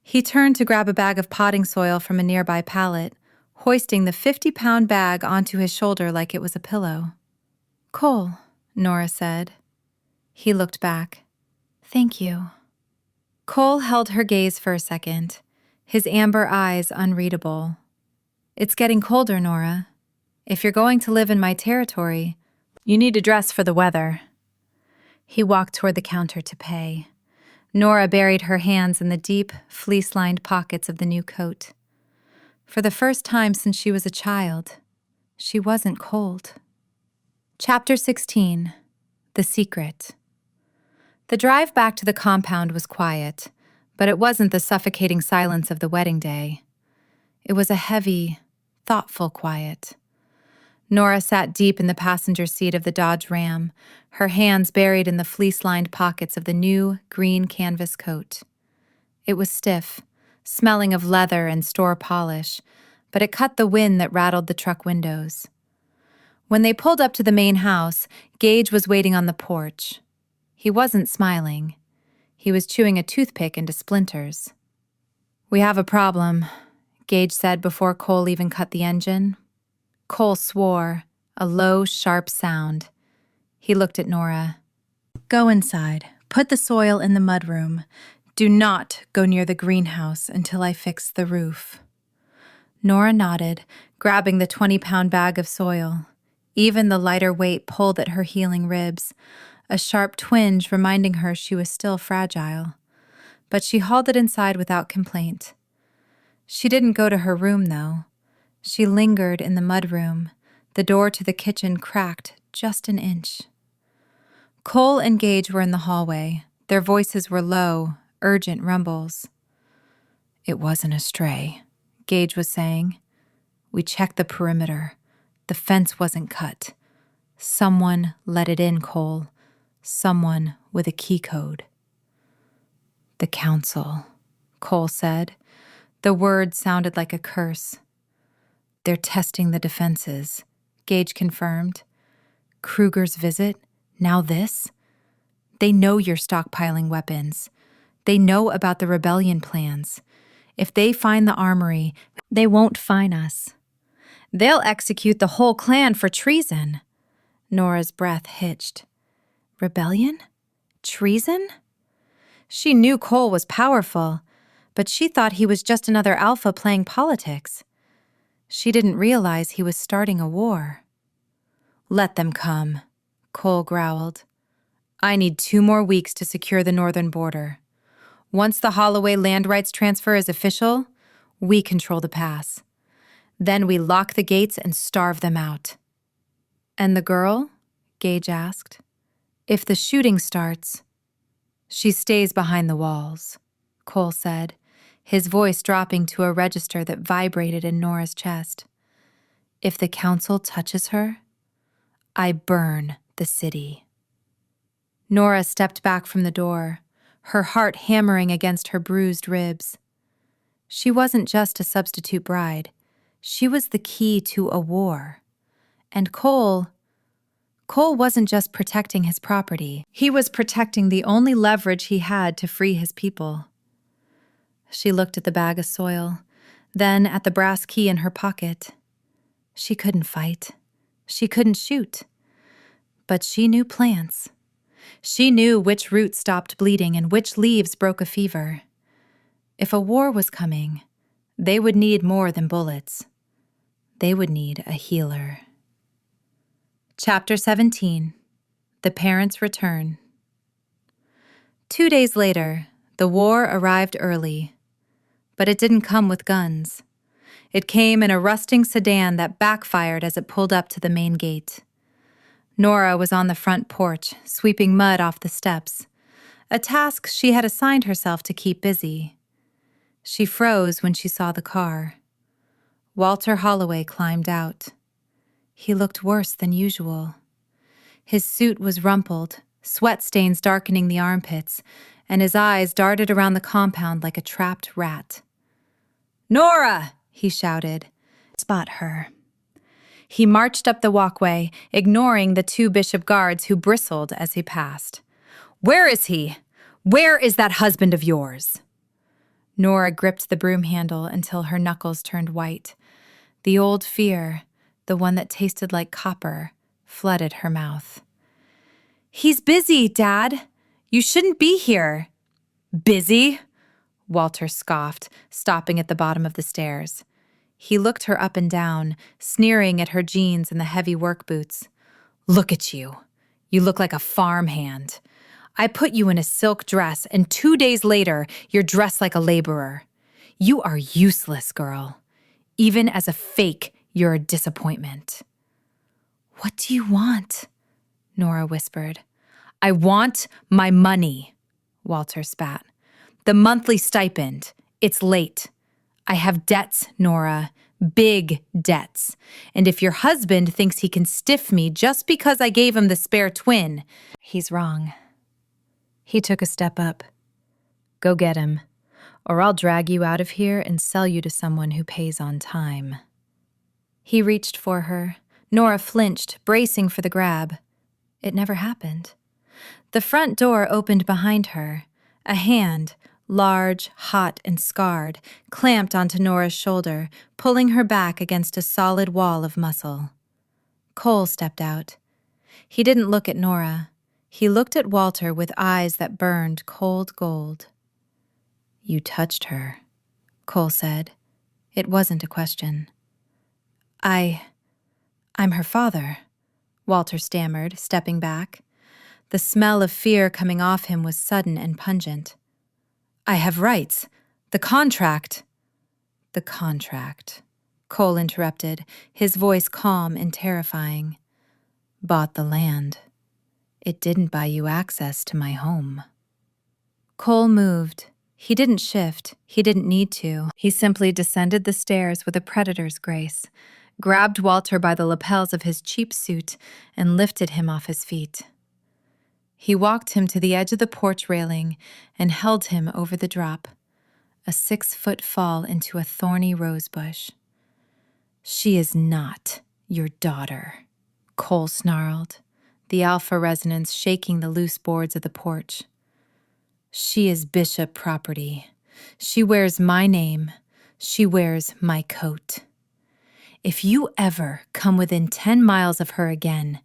He turned to grab a bag of potting soil from a nearby pallet, hoisting the 50-pound bag onto his shoulder like it was a pillow. "Cole," Nora said. He looked back. "Thank you." Cole held her gaze for a second, his amber eyes unreadable. "It's getting colder, Nora. If you're going to live in my territory, you need to dress for the weather." He walked toward the counter to pay. Nora buried her hands in the deep, fleece-lined pockets of the new coat. For the first time since she was a child, she wasn't cold. Chapter 16. The Secret. The drive back to the compound was quiet, but it wasn't the suffocating silence of the wedding day. It was a heavy, thoughtful quiet. Nora sat deep in the passenger seat of the Dodge Ram, her hands buried in the fleece-lined pockets of the new, green canvas coat. It was stiff, smelling of leather and store polish, but it cut the wind that rattled the truck windows. When they pulled up to the main house, Gage was waiting on the porch. He wasn't smiling. He was chewing a toothpick into splinters. "We have a problem," Gage said before Cole even cut the engine. Cole swore, a low, sharp sound. He looked at Nora. "Go inside. Put the soil in the mudroom. Do not go near the greenhouse until I fix the roof." Nora nodded, grabbing the 20-pound bag of soil. Even the lighter weight pulled at her healing ribs, a sharp twinge reminding her she was still fragile. But she hauled it inside without complaint. She didn't go to her room, though. She lingered in the mudroom, the door to the kitchen cracked just an inch. Cole and Gage were in the hallway. Their voices were low, urgent rumbles. "It wasn't a stray," Gage was saying. "We checked the perimeter. The fence wasn't cut. Someone let it in, Cole. Someone with a key code." "The council," Cole said. The word sounded like a curse. They're testing the defenses, Gage confirmed. Kruger's visit, now this? They know you're stockpiling weapons. They know about the rebellion plans. If they find the armory, they won't fine us. They'll execute the whole clan for treason. Nora's breath hitched. Rebellion? Treason? She knew Cole was powerful, but she thought he was just another alpha playing politics. She didn't realize he was starting a war. Let them come, Cole growled. I need 2 more weeks to secure the northern border. Once the Holloway land rights transfer is official, we control the pass. Then we lock the gates and starve them out. And the girl? Gage asked. If the shooting starts, she stays behind the walls, Cole said, his voice dropping to a register that vibrated in Nora's chest. If the council touches her, I burn the city. Nora stepped back from the door, her heart hammering against her bruised ribs. She wasn't just a substitute bride. She was the key to a war. And Cole wasn't just protecting his property. He was protecting the only leverage he had to free his people. She looked at the bag of soil, then at the brass key in her pocket. She couldn't fight. She couldn't shoot. But she knew plants. She knew which roots stopped bleeding and which leaves broke a fever. If a war was coming, they would need more than bullets. They would need a healer. Chapter 17. The Parents Return. 2 days later, the war arrived early. But it didn't come with guns. It came in a rusting sedan that backfired as it pulled up to the main gate. Nora was on the front porch, sweeping mud off the steps, a task she had assigned herself to keep busy. She froze when she saw the car. Walter Holloway climbed out. He looked worse than usual. His suit was rumpled, sweat stains darkening the armpits, and his eyes darted around the compound like a trapped rat. "Nora!" he shouted. "Spot her." He marched up the walkway, ignoring the 2 bishop guards who bristled as he passed. "Where is he? Where is that husband of yours?" Nora gripped the broom handle until her knuckles turned white. The old fear, the one that tasted like copper, flooded her mouth. "He's busy, Dad. You shouldn't be here." "Busy?" Walter scoffed, stopping at the bottom of the stairs. He looked her up and down, sneering at her jeans and the heavy work boots. "Look at you. You look like a farmhand. I put you in a silk dress, and 2 days later, you're dressed like a laborer. You are useless, girl. Even as a fake, you're a disappointment." "What do you want?" Nora whispered. "I want my money," Walter spat. "The monthly stipend. It's late. I have debts, Nora. Big debts. And if your husband thinks he can stiff me just because I gave him the spare twin, he's wrong." He took a step up. "Go get him, or I'll drag you out of here and sell you to someone who pays on time." He reached for her. Nora flinched, bracing for the grab. It never happened. The front door opened behind her. A hand, large, hot, and scarred, clamped onto Nora's shoulder, pulling her back against a solid wall of muscle. Cole stepped out. He didn't look at Nora. He looked at Walter with eyes that burned cold gold. "You touched her," Cole said. It wasn't a question. I'm her father," Walter stammered, stepping back. The smell of fear coming off him was sudden and pungent. "I have rights. The contract." "The contract," Cole interrupted, his voice calm and terrifying. "Bought the land. It didn't buy you access to my home." Cole moved. He didn't shift. He didn't need to. He simply descended the stairs with a predator's grace, grabbed Walter by the lapels of his cheap suit, and lifted him off his feet. He walked him to the edge of the porch railing and held him over the drop, a 6-foot fall into a thorny rose bush. She is not your daughter, Cole snarled, the alpha resonance shaking the loose boards of the porch. She is Bishop property. She wears my name. She wears my coat. If you ever come within 10 miles of her again,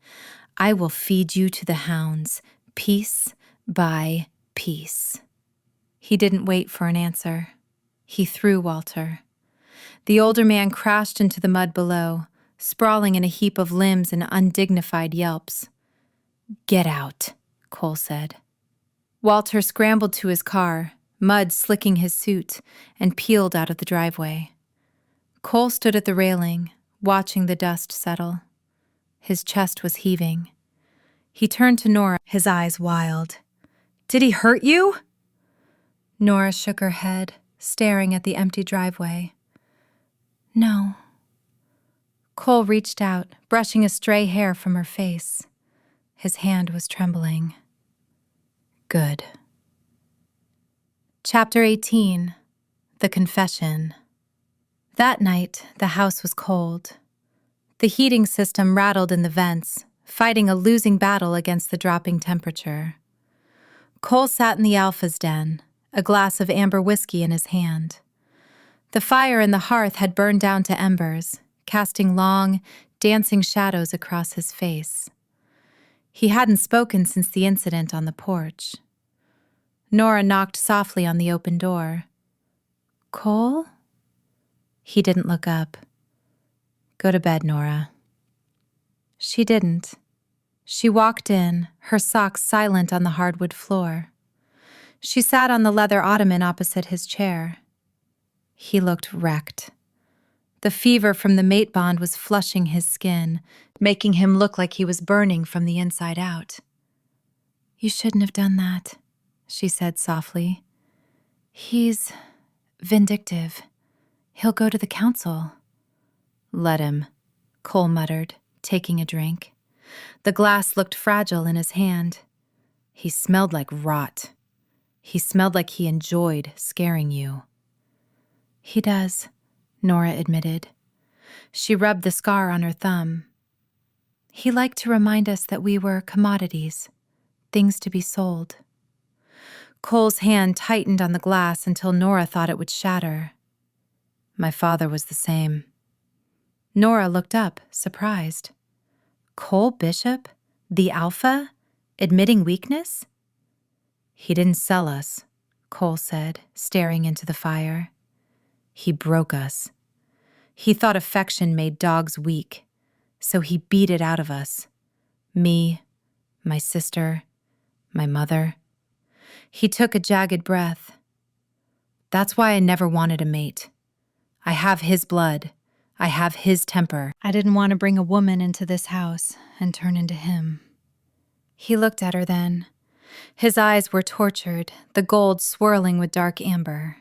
I will feed you to the hounds, piece by piece. He didn't wait for an answer. He threw Walter. The older man crashed into the mud below, sprawling in a heap of limbs and undignified yelps. "Get out," Cole said. Walter scrambled to his car, mud slicking his suit, and peeled out of the driveway. Cole stood at the railing, watching the dust settle. His chest was heaving. He turned to Nora, his eyes wild. "Did he hurt you?" Nora shook her head, staring at the empty driveway. "No." Cole reached out, brushing a stray hair from her face. His hand was trembling. "Good." Chapter 18. The Confession. That night, the house was cold. The heating system rattled in the vents, fighting a losing battle against the dropping temperature. Cole sat in the Alpha's den, a glass of amber whiskey in his hand. The fire in the hearth had burned down to embers, casting long, dancing shadows across his face. He hadn't spoken since the incident on the porch. Nora knocked softly on the open door. "Cole?" He didn't look up. "Go to bed, Nora." She didn't. She walked in, her socks silent on the hardwood floor. She sat on the leather ottoman opposite his chair. He looked wrecked. The fever from the mate bond was flushing his skin, making him look like he was burning from the inside out. "You shouldn't have done that," she said softly. "He's vindictive. He'll go to the council." "Let him," Cole muttered, taking a drink. The glass looked fragile in his hand. He smelled like rot. He smelled like he enjoyed scaring you. "He does," Nora admitted. She rubbed the scar on her thumb. "He liked to remind us that we were commodities, things to be sold." Cole's hand tightened on the glass until Nora thought it would shatter. "My father was the same." Nora looked up, surprised. Cole Bishop, the Alpha, admitting weakness? "He didn't sell us," Cole said, staring into the fire. "He broke us. He thought affection made dogs weak, so he beat it out of us. Me, my sister, my mother." He took a jagged breath. "That's why I never wanted a mate. I have his blood. I have his temper. I didn't want to bring a woman into this house and turn into him." He looked at her then. His eyes were tortured, the gold swirling with dark amber.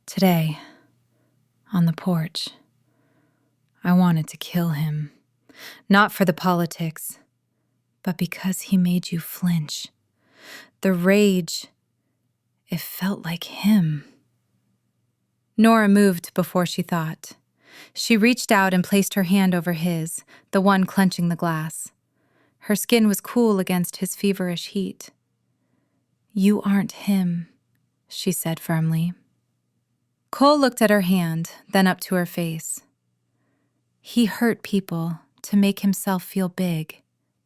"Today, on the porch, I wanted to kill him. Not for the politics, but because he made you flinch. The rage, it felt like him." Nora moved before she thought. She reached out and placed her hand over his, the one clenching the glass. Her skin was cool against his feverish heat. "You aren't him," she said firmly. Cole looked at her hand, then up to her face. "He hurt people to make himself feel big,"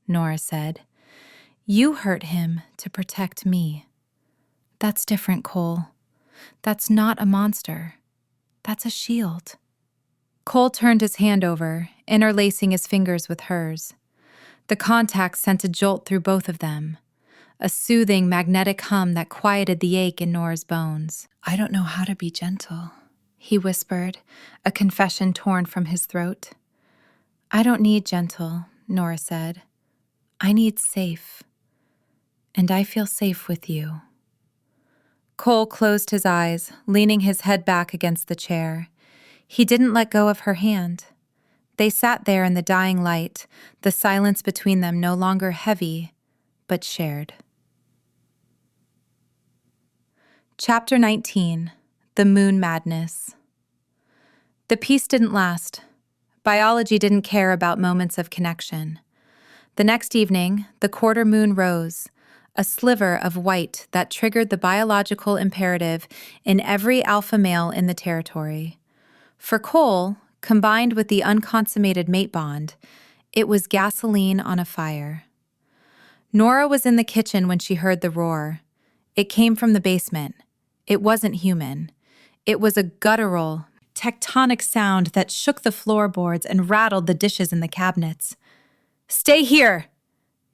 Nora said. "You hurt him to protect me. That's different, Cole. That's not a monster. That's a shield." Cole turned his hand over, interlacing his fingers with hers. The contact sent a jolt through both of them, a soothing, magnetic hum that quieted the ache in Nora's bones. "I don't know how to be gentle," he whispered, a confession torn from his throat. "I don't need gentle," Nora said. "I need safe. And I feel safe with you." Cole closed his eyes, leaning his head back against the chair. He didn't let go of her hand. They sat there in the dying light, the silence between them no longer heavy, but shared. Chapter 19. The Moon Madness. The peace didn't last. Biology didn't care about moments of connection. The next evening, the quarter moon rose, a sliver of white that triggered the biological imperative in every alpha male in the territory. For Cole, combined with the unconsummated mate bond, it was gasoline on a fire. Nora was in the kitchen when she heard the roar. It came from the basement. It wasn't human. It was a guttural, tectonic sound that shook the floorboards and rattled the dishes in the cabinets. "Stay here!"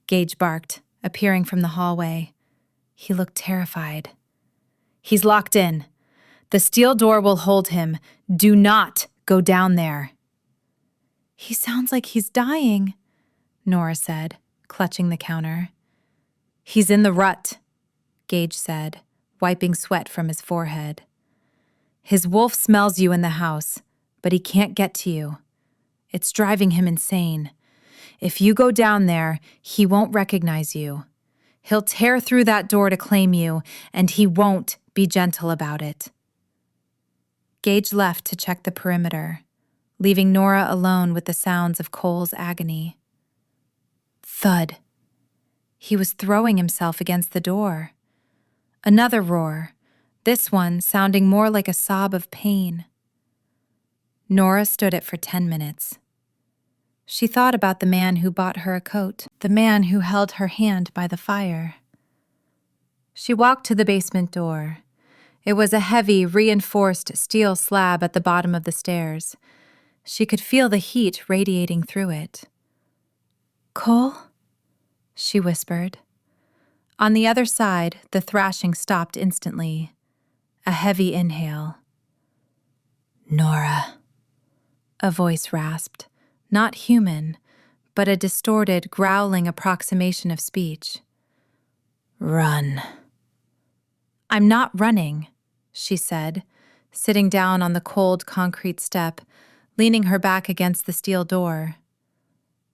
Gage barked, appearing from the hallway. He looked terrified. "He's locked in. The steel door will hold him. Do not go down there." "He sounds like he's dying," Nora said, clutching the counter. "He's in the rut," Gage said, wiping sweat from his forehead. "His wolf smells you in the house, but he can't get to you. It's driving him insane. If you go down there, he won't recognize you. He'll tear through that door to claim you, and he won't be gentle about it." Gage left to check the perimeter, leaving Nora alone with the sounds of Cole's agony. Thud. He was throwing himself against the door. Another roar, this one sounding more like a sob of pain. Nora stood it for 10 minutes. She thought about the man who bought her a coat, the man who held her hand by the fire. She walked to the basement door. It was a heavy, reinforced steel slab at the bottom of the stairs. She could feel the heat radiating through it. "Cole?" she whispered. On the other side, the thrashing stopped instantly. A heavy inhale. "Nora," a voice rasped. Not human, but a distorted, growling approximation of speech. "Run." "I'm not running," she said, sitting down on the cold concrete step, leaning her back against the steel door.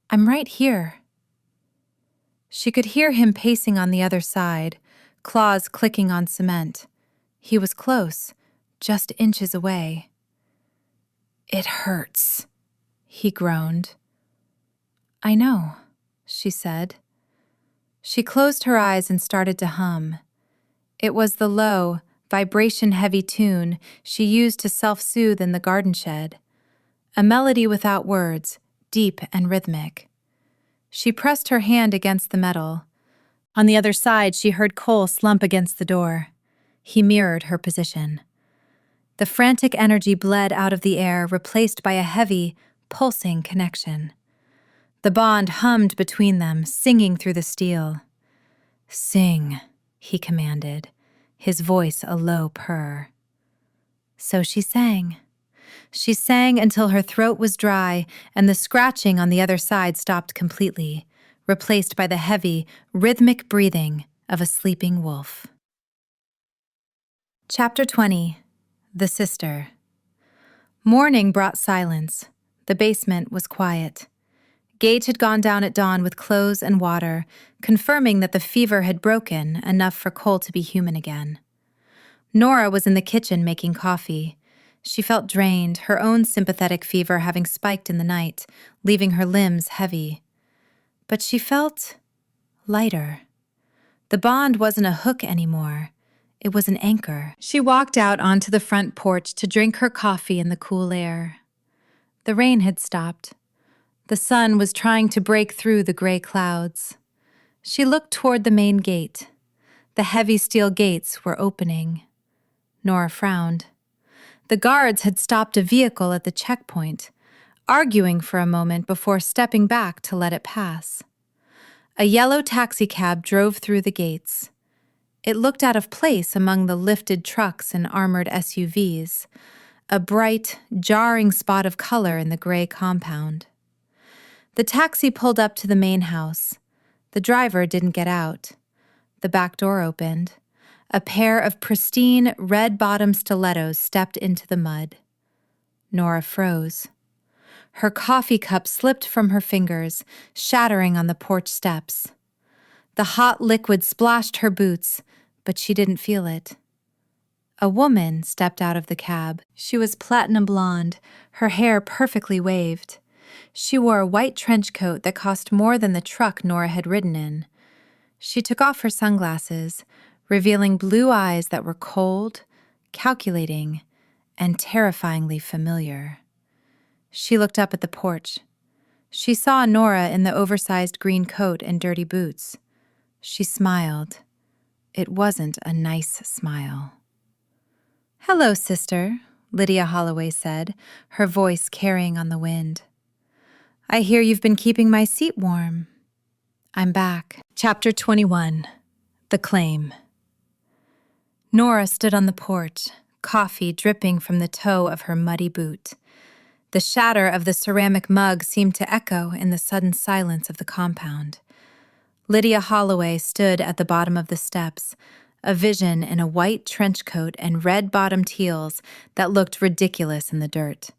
"I'm right here." She could hear him pacing on the other side, claws clicking on cement. He was close, just inches away. "It hurts," he groaned. "I know," she said. She closed her eyes and started to hum. It was the low, vibration-heavy tune she used to self-soothe in the garden shed. A melody without words, deep and rhythmic. She pressed her hand against the metal. On the other side, she heard Cole slump against the door. He mirrored her position. The frantic energy bled out of the air, replaced by a heavy, pulsing connection. The bond hummed between them, singing through the steel. "Sing," he commanded, his voice a low purr. So she sang. She sang until her throat was dry and the scratching on the other side stopped completely, replaced by the heavy, rhythmic breathing of a sleeping wolf. Chapter 20. The Sister. Morning brought silence. The basement was quiet. Gage had gone down at dawn with clothes and water, confirming that the fever had broken enough for Cole to be human again. Nora was in the kitchen making coffee. She felt drained, her own sympathetic fever having spiked in the night, leaving her limbs heavy. But she felt lighter. The bond wasn't a hook anymore. It was an anchor. She walked out onto the front porch to drink her coffee in the cool air. The rain had stopped. The sun was trying to break through the gray clouds. She looked toward the main gate. The heavy steel gates were opening. Nora frowned. The guards had stopped a vehicle at the checkpoint, arguing for a moment before stepping back to let it pass. A yellow taxicab drove through the gates. It looked out of place among the lifted trucks and armored SUVs, a bright, jarring spot of color in the gray compound. The taxi pulled up to the main house. The driver didn't get out. The back door opened. A pair of pristine, red-bottom stilettos stepped into the mud. Nora froze. Her coffee cup slipped from her fingers, shattering on the porch steps. The hot liquid splashed her boots, but she didn't feel it. A woman stepped out of the cab. She was platinum blonde, her hair perfectly waved. She wore a white trench coat that cost more than the truck Nora had ridden in. She took off her sunglasses, revealing blue eyes that were cold, calculating, and terrifyingly familiar. She looked up at the porch. She saw Nora in the oversized green coat and dirty boots. She smiled. It wasn't a nice smile. "Hello, sister," Lydia Holloway said, her voice carrying on the wind. "I hear you've been keeping my seat warm." I'm back. Chapter 21. The Claim. Nora stood on the porch, coffee dripping from the toe of her muddy boot. The shatter of the ceramic mug seemed to echo in the sudden silence of the compound. Lydia Holloway stood at the bottom of the steps, a vision in a white trench coat and red-bottomed heels that looked ridiculous in the dirt.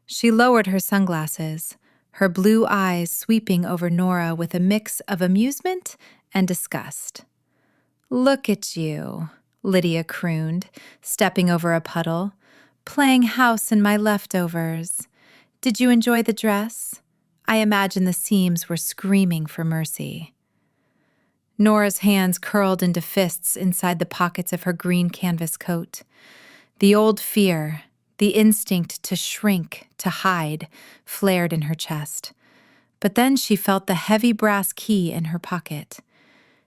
She lowered her sunglasses, her blue eyes sweeping over Nora with a mix of amusement and disgust. "Look at you," Lydia crooned, stepping over a puddle, "playing house in my leftovers. Did you enjoy the dress? I imagine the seams were screaming for mercy." Nora's hands curled into fists inside the pockets of her green canvas coat. The old fear, the instinct to shrink, to hide, flared in her chest. But then she felt the heavy brass key in her pocket.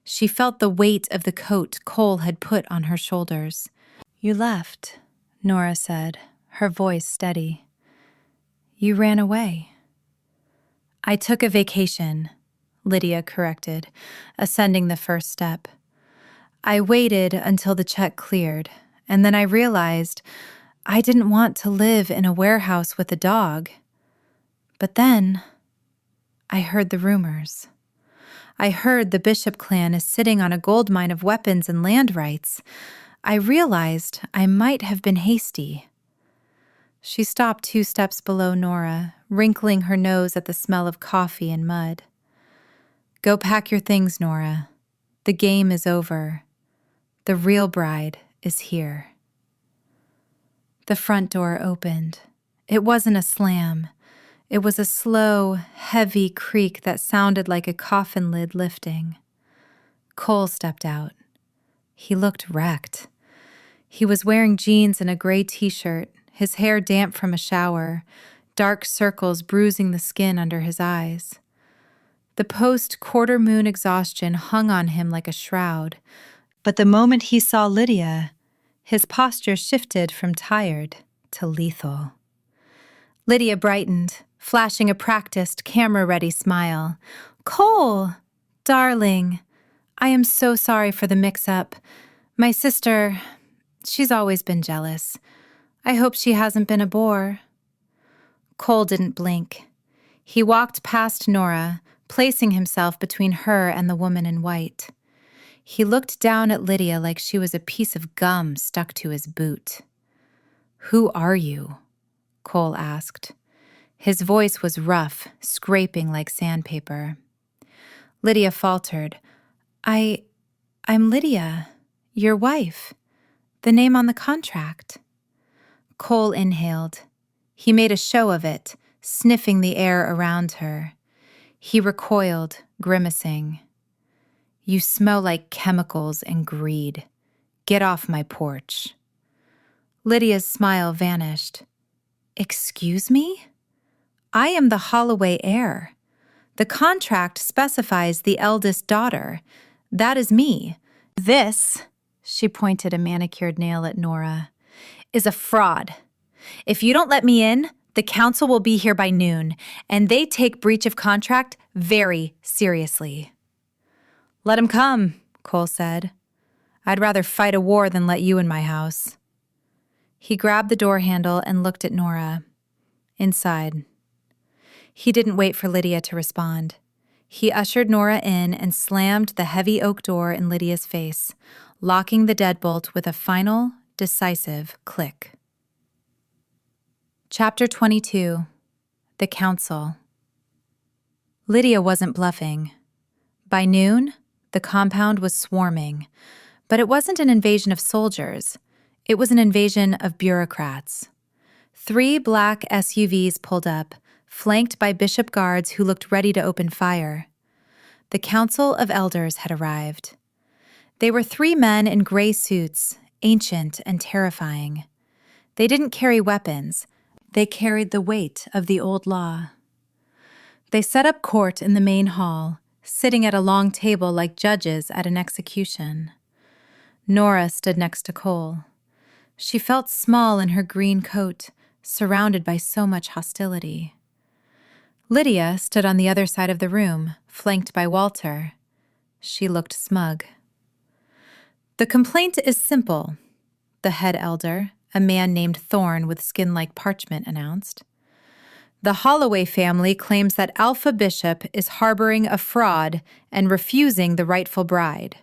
She felt the weight of the coat Cole had put on her shoulders. "You left," Nora said, her voice steady. "You ran away." "I took a vacation," Lydia corrected, ascending the first step. "I waited until the check cleared, and then I realized I didn't want to live in a warehouse with a dog. But then I heard the rumors. I heard the Bishop clan is sitting on a gold mine of weapons and land rights. I realized I might have been hasty." She stopped 2 steps below Nora, wrinkling her nose at the smell of coffee and mud. "Go pack your things, Nora. The game is over. The real bride is here." The front door opened. It wasn't a slam. It was a slow, heavy creak that sounded like a coffin lid lifting. Cole stepped out. He looked wrecked. He was wearing jeans and a gray t-shirt, his hair damp from a shower, dark circles bruising the skin under his eyes. The post-quarter moon exhaustion hung on him like a shroud, but the moment he saw Lydia, his posture shifted from tired to lethal. Lydia brightened, flashing a practiced, camera-ready smile. "Cole, darling, I am so sorry for the mix-up. My sister, she's always been jealous. I hope she hasn't been a bore." Cole didn't blink. He walked past Nora, placing himself between her and the woman in white. He looked down at Lydia like she was a piece of gum stuck to his boot. "Who are you?" Cole asked. His voice was rough, scraping like sandpaper. Lydia faltered. I'm Lydia, your wife. The name on the contract." Cole inhaled. He made a show of it, sniffing the air around her. He recoiled, grimacing. "You smell like chemicals and greed. Get off my porch." Lydia's smile vanished. "Excuse me? I am the Holloway heir. The contract specifies the eldest daughter. That is me. This," she pointed a manicured nail at Nora, "is a fraud. If you don't let me in, the council will be here by noon, and they take breach of contract very seriously." "Let him come," Cole said. "I'd rather fight a war than let you in my house." He grabbed the door handle and looked at Nora. Inside. He didn't wait for Lydia to respond. He ushered Nora in and slammed the heavy oak door in Lydia's face, locking the deadbolt with a final, decisive click. Chapter 22. The Council. Lydia wasn't bluffing. By noon, the compound was swarming, but it wasn't an invasion of soldiers. It was an invasion of bureaucrats. 3 black SUVs pulled up, flanked by bishop guards who looked ready to open fire. The Council of Elders had arrived. They were 3 men in gray suits, ancient and terrifying. They didn't carry weapons. They carried the weight of the old law. They set up court in the main hall, sitting at a long table like judges at an execution. Nora stood next to Cole. She felt small in her green coat, surrounded by so much hostility. Lydia stood on the other side of the room, flanked by Walter. She looked smug. "The complaint is simple," the head elder, a man named Thorn with skin like parchment, announced. "The Holloway family claims that Alpha Bishop is harboring a fraud and refusing the rightful bride.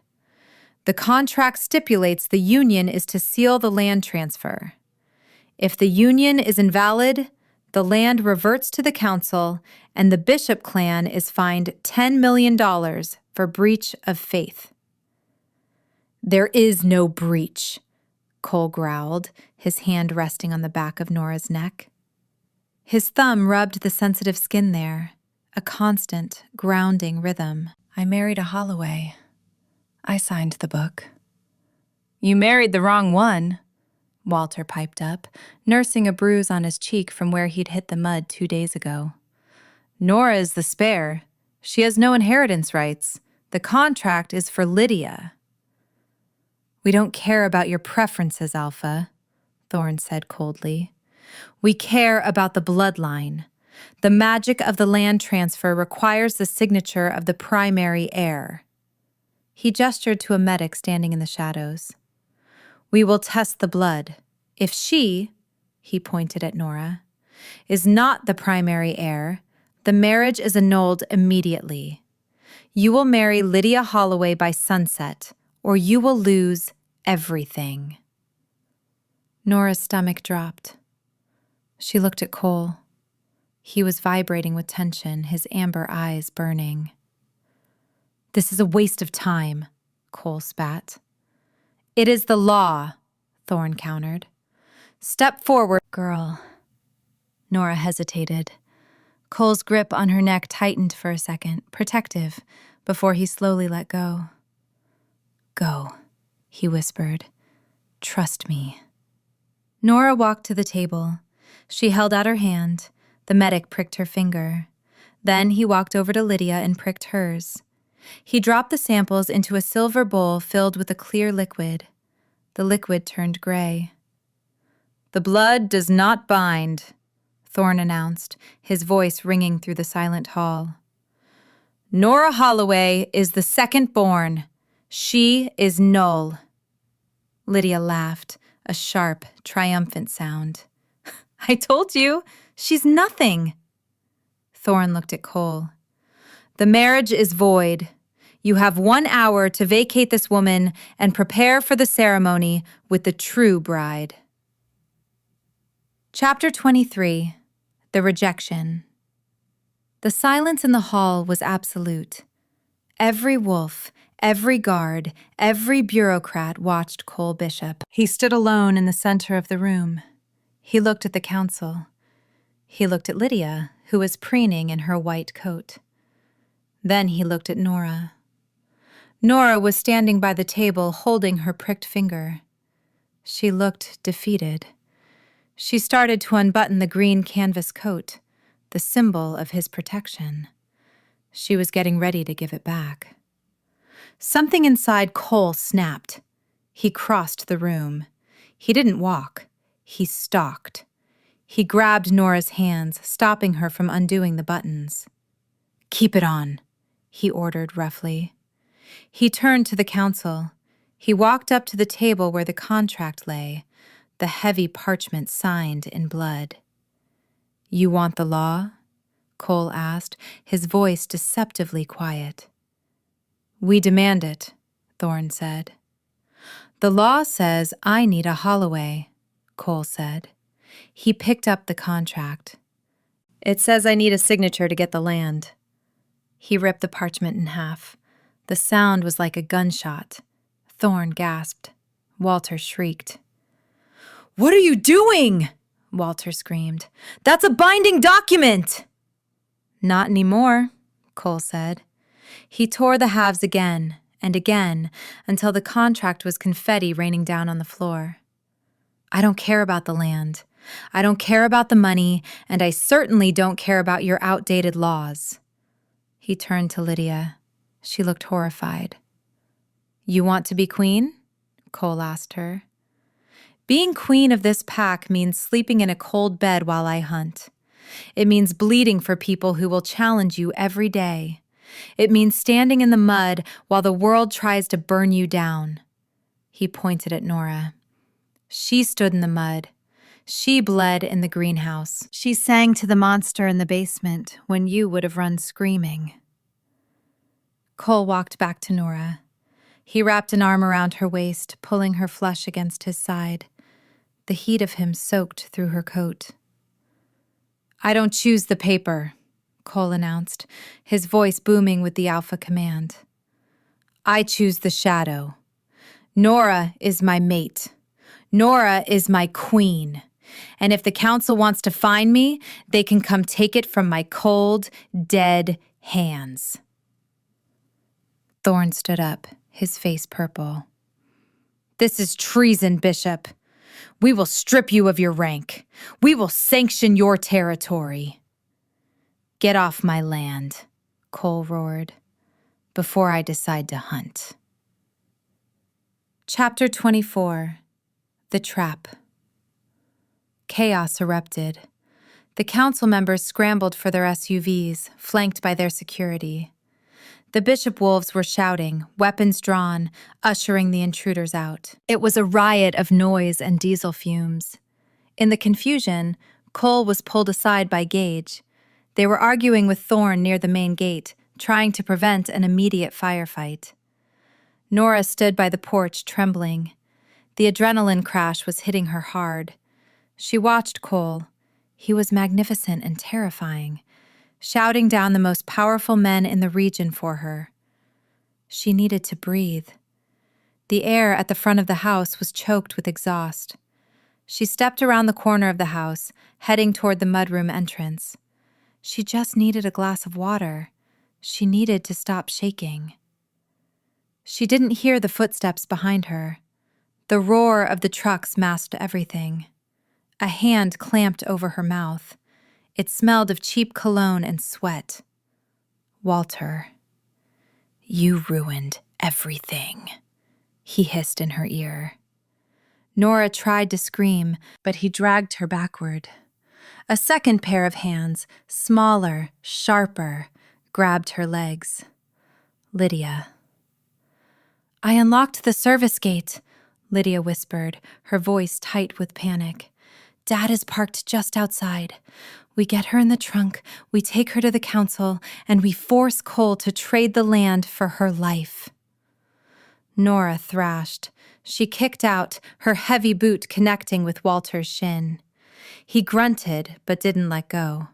The contract stipulates the union is to seal the land transfer. If the union is invalid, the land reverts to the council, and the Bishop clan is fined $10 million for breach of faith." "There is no breach," Cole growled, his hand resting on the back of Nora's neck. His thumb rubbed the sensitive skin there, a constant, grounding rhythm. "I married a Holloway. I signed the book." "You married the wrong one," Walter piped up, nursing a bruise on his cheek from where he'd hit the mud 2 days ago. "Nora is the spare. She has no inheritance rights. The contract is for Lydia." "We don't care about your preferences, Alpha," Thorn said coldly. "We care about the bloodline. The magic of the land transfer requires the signature of the primary heir." He gestured to a medic standing in the shadows. "We will test the blood. If she," he pointed at Nora, "is not the primary heir, the marriage is annulled immediately. You will marry Lydia Holloway by sunset, or you will lose everything." Nora's stomach dropped. She looked at Cole. He was vibrating with tension, his amber eyes burning. "This is a waste of time," Cole spat. "It is the law," Thorn countered. "Step forward, girl." Nora hesitated. Cole's grip on her neck tightened for a second, protective, before he slowly let go. "Go," he whispered. "Trust me." Nora walked to the table. She held out her hand. The medic pricked her finger. Then he walked over to Lydia and pricked hers. He dropped the samples into a silver bowl filled with a clear liquid. The liquid turned gray. "The blood does not bind," Thorn announced, his voice ringing through the silent hall. "Nora Holloway is the second born. She is null." Lydia laughed, a sharp, triumphant sound. "I told you, she's nothing." Thorn looked at Cole. "The marriage is void. You have 1 hour to vacate this woman and prepare for the ceremony with the true bride." Chapter 23. The Rejection. The silence in the hall was absolute. Every wolf, every guard, every bureaucrat watched Cole Bishop. He stood alone in the center of the room. He looked at the council. He looked at Lydia, who was preening in her white coat. Then he looked at Nora. Nora was standing by the table holding her pricked finger. She looked defeated. She started to unbutton the green canvas coat, the symbol of his protection. She was getting ready to give it back. Something inside Cole snapped. He crossed the room. He didn't walk. He stalked. He grabbed Nora's hands, stopping her from undoing the buttons. "Keep it on," he ordered roughly. He turned to the council. He walked up to the table where the contract lay, the heavy parchment signed in blood. "You want the law?" Cole asked, his voice deceptively quiet. "We demand it," Thorn said. "The law says I need a Holloway," Cole said. He picked up the contract. "It says I need a signature to get the land." He ripped the parchment in half. The sound was like a gunshot. Thorn gasped. Walter shrieked. "What are you doing?" Walter screamed. "That's a binding document!" "Not anymore," Cole said. He tore the halves again and again until the contract was confetti raining down on the floor. "I don't care about the land. I don't care about the money, and I certainly don't care about your outdated laws." He turned to Lydia. She looked horrified. "You want to be queen?" Cole asked her. "Being queen of this pack means sleeping in a cold bed while I hunt. It means bleeding for people who will challenge you every day. It means standing in the mud while the world tries to burn you down." He pointed at Nora. She stood in the mud. She bled in the greenhouse. She sang to the monster in the basement when you would have run screaming. Cole walked back to Nora. He wrapped an arm around her waist, pulling her flesh against his side. The heat of him soaked through her coat. "I don't choose the paper," Cole announced, his voice booming with the alpha command. "I choose the shadow. Nora is my mate. Nora is my queen. And if the council wants to find me, they can come take it from my cold, dead hands." Thorne stood up, his face purple. "This is treason, Bishop. We will strip you of your rank. We will sanction your territory." "Get off my land," Cole roared, "before I decide to hunt." Chapter 24. The Trap. Chaos erupted. The council members scrambled for their SUVs, flanked by their security. The bishop wolves were shouting, weapons drawn, ushering the intruders out. It was a riot of noise and diesel fumes. In the confusion, Cole was pulled aside by Gage. They were arguing with Thorne near the main gate, trying to prevent an immediate firefight. Nora stood by the porch, trembling. The adrenaline crash was hitting her hard. She watched Cole. He was magnificent and terrifying, shouting down the most powerful men in the region for her. She needed to breathe. The air at the front of the house was choked with exhaust. She stepped around the corner of the house, heading toward the mudroom entrance. She just needed a glass of water. She needed to stop shaking. She didn't hear the footsteps behind her. The roar of the trucks masked everything. A hand clamped over her mouth. It smelled of cheap cologne and sweat. "Walter, you ruined everything," he hissed in her ear. Nora tried to scream, but he dragged her backward. A second pair of hands, smaller, sharper, grabbed her legs. "Lydia." "I unlocked the service gate," Lydia whispered, her voice tight with panic. "Dad is parked just outside. We get her in the trunk, we take her to the council, and we force Cole to trade the land for her life." Nora thrashed. She kicked out, her heavy boot connecting with Walter's shin. He grunted, but didn't let go.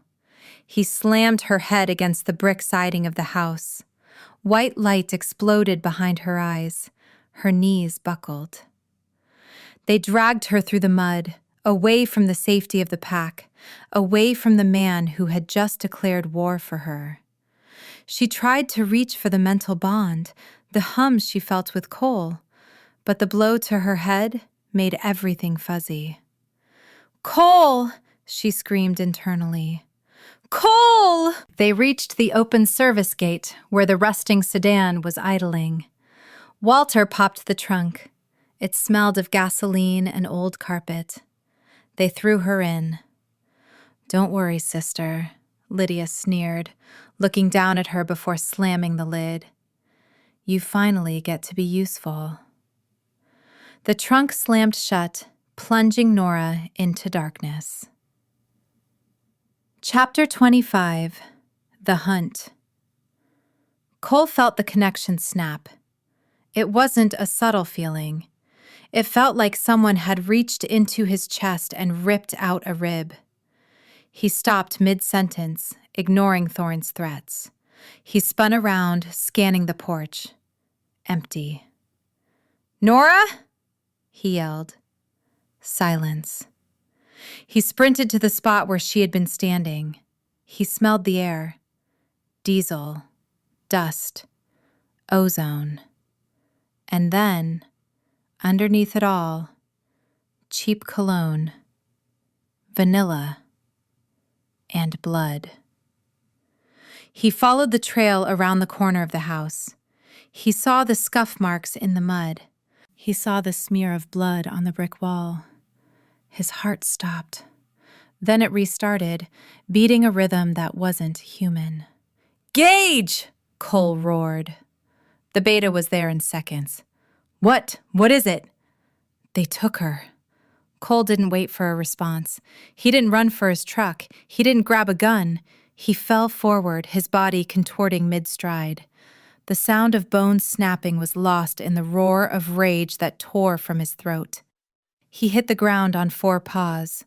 He slammed her head against the brick siding of the house. White light exploded behind her eyes. Her knees buckled. They dragged her through the mud, away from the safety of the pack, away from the man who had just declared war for her. She tried to reach for the mental bond, the hum she felt with Cole, but the blow to her head made everything fuzzy. "Cole!" she screamed internally. "Cole!" They reached the open service gate where the rusting sedan was idling. Walter popped the trunk. It smelled of gasoline and old carpet. They threw her in. "Don't worry, sister," Lydia sneered, looking down at her before slamming the lid. "You finally get to be useful." The trunk slammed shut, plunging Nora into darkness. Chapter 25. The Hunt. Cole felt the connection snap. It wasn't a subtle feeling. It felt like someone had reached into his chest and ripped out a rib. He stopped mid-sentence, ignoring Thorne's threats. He spun around, scanning the porch. Empty. "Nora?" he yelled. Silence. He sprinted to the spot where she had been standing. He smelled the air. Diesel. Dust. Ozone. And then, underneath it all, cheap cologne, vanilla, and blood. He followed the trail around the corner of the house. He saw the scuff marks in the mud. He saw the smear of blood on the brick wall. His heart stopped. Then it restarted, beating a rhythm that wasn't human. "Gage!" Cole roared. The beta was there in seconds. What? What is it?" "They took her." Cole didn't wait for a response. He didn't run for his truck. He didn't grab a gun. He fell forward, his body contorting mid-stride. The sound of bones snapping was lost in the roar of rage that tore from his throat. He hit the ground on 4 paws.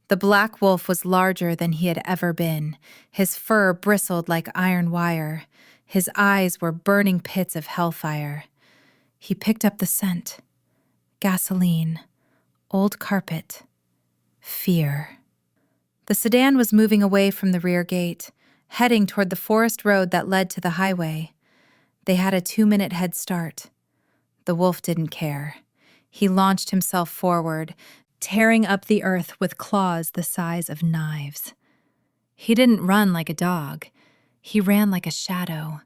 The black wolf was larger than he had ever been. His fur bristled like iron wire. His eyes were burning pits of hellfire. He picked up the scent. Gasoline. Old carpet. Fear. The sedan was moving away from the rear gate, heading toward the forest road that led to the highway. They had a 2-minute head start. The wolf didn't care. He launched himself forward, tearing up the earth with claws the size of knives. He didn't run like a dog. He ran like a shadow,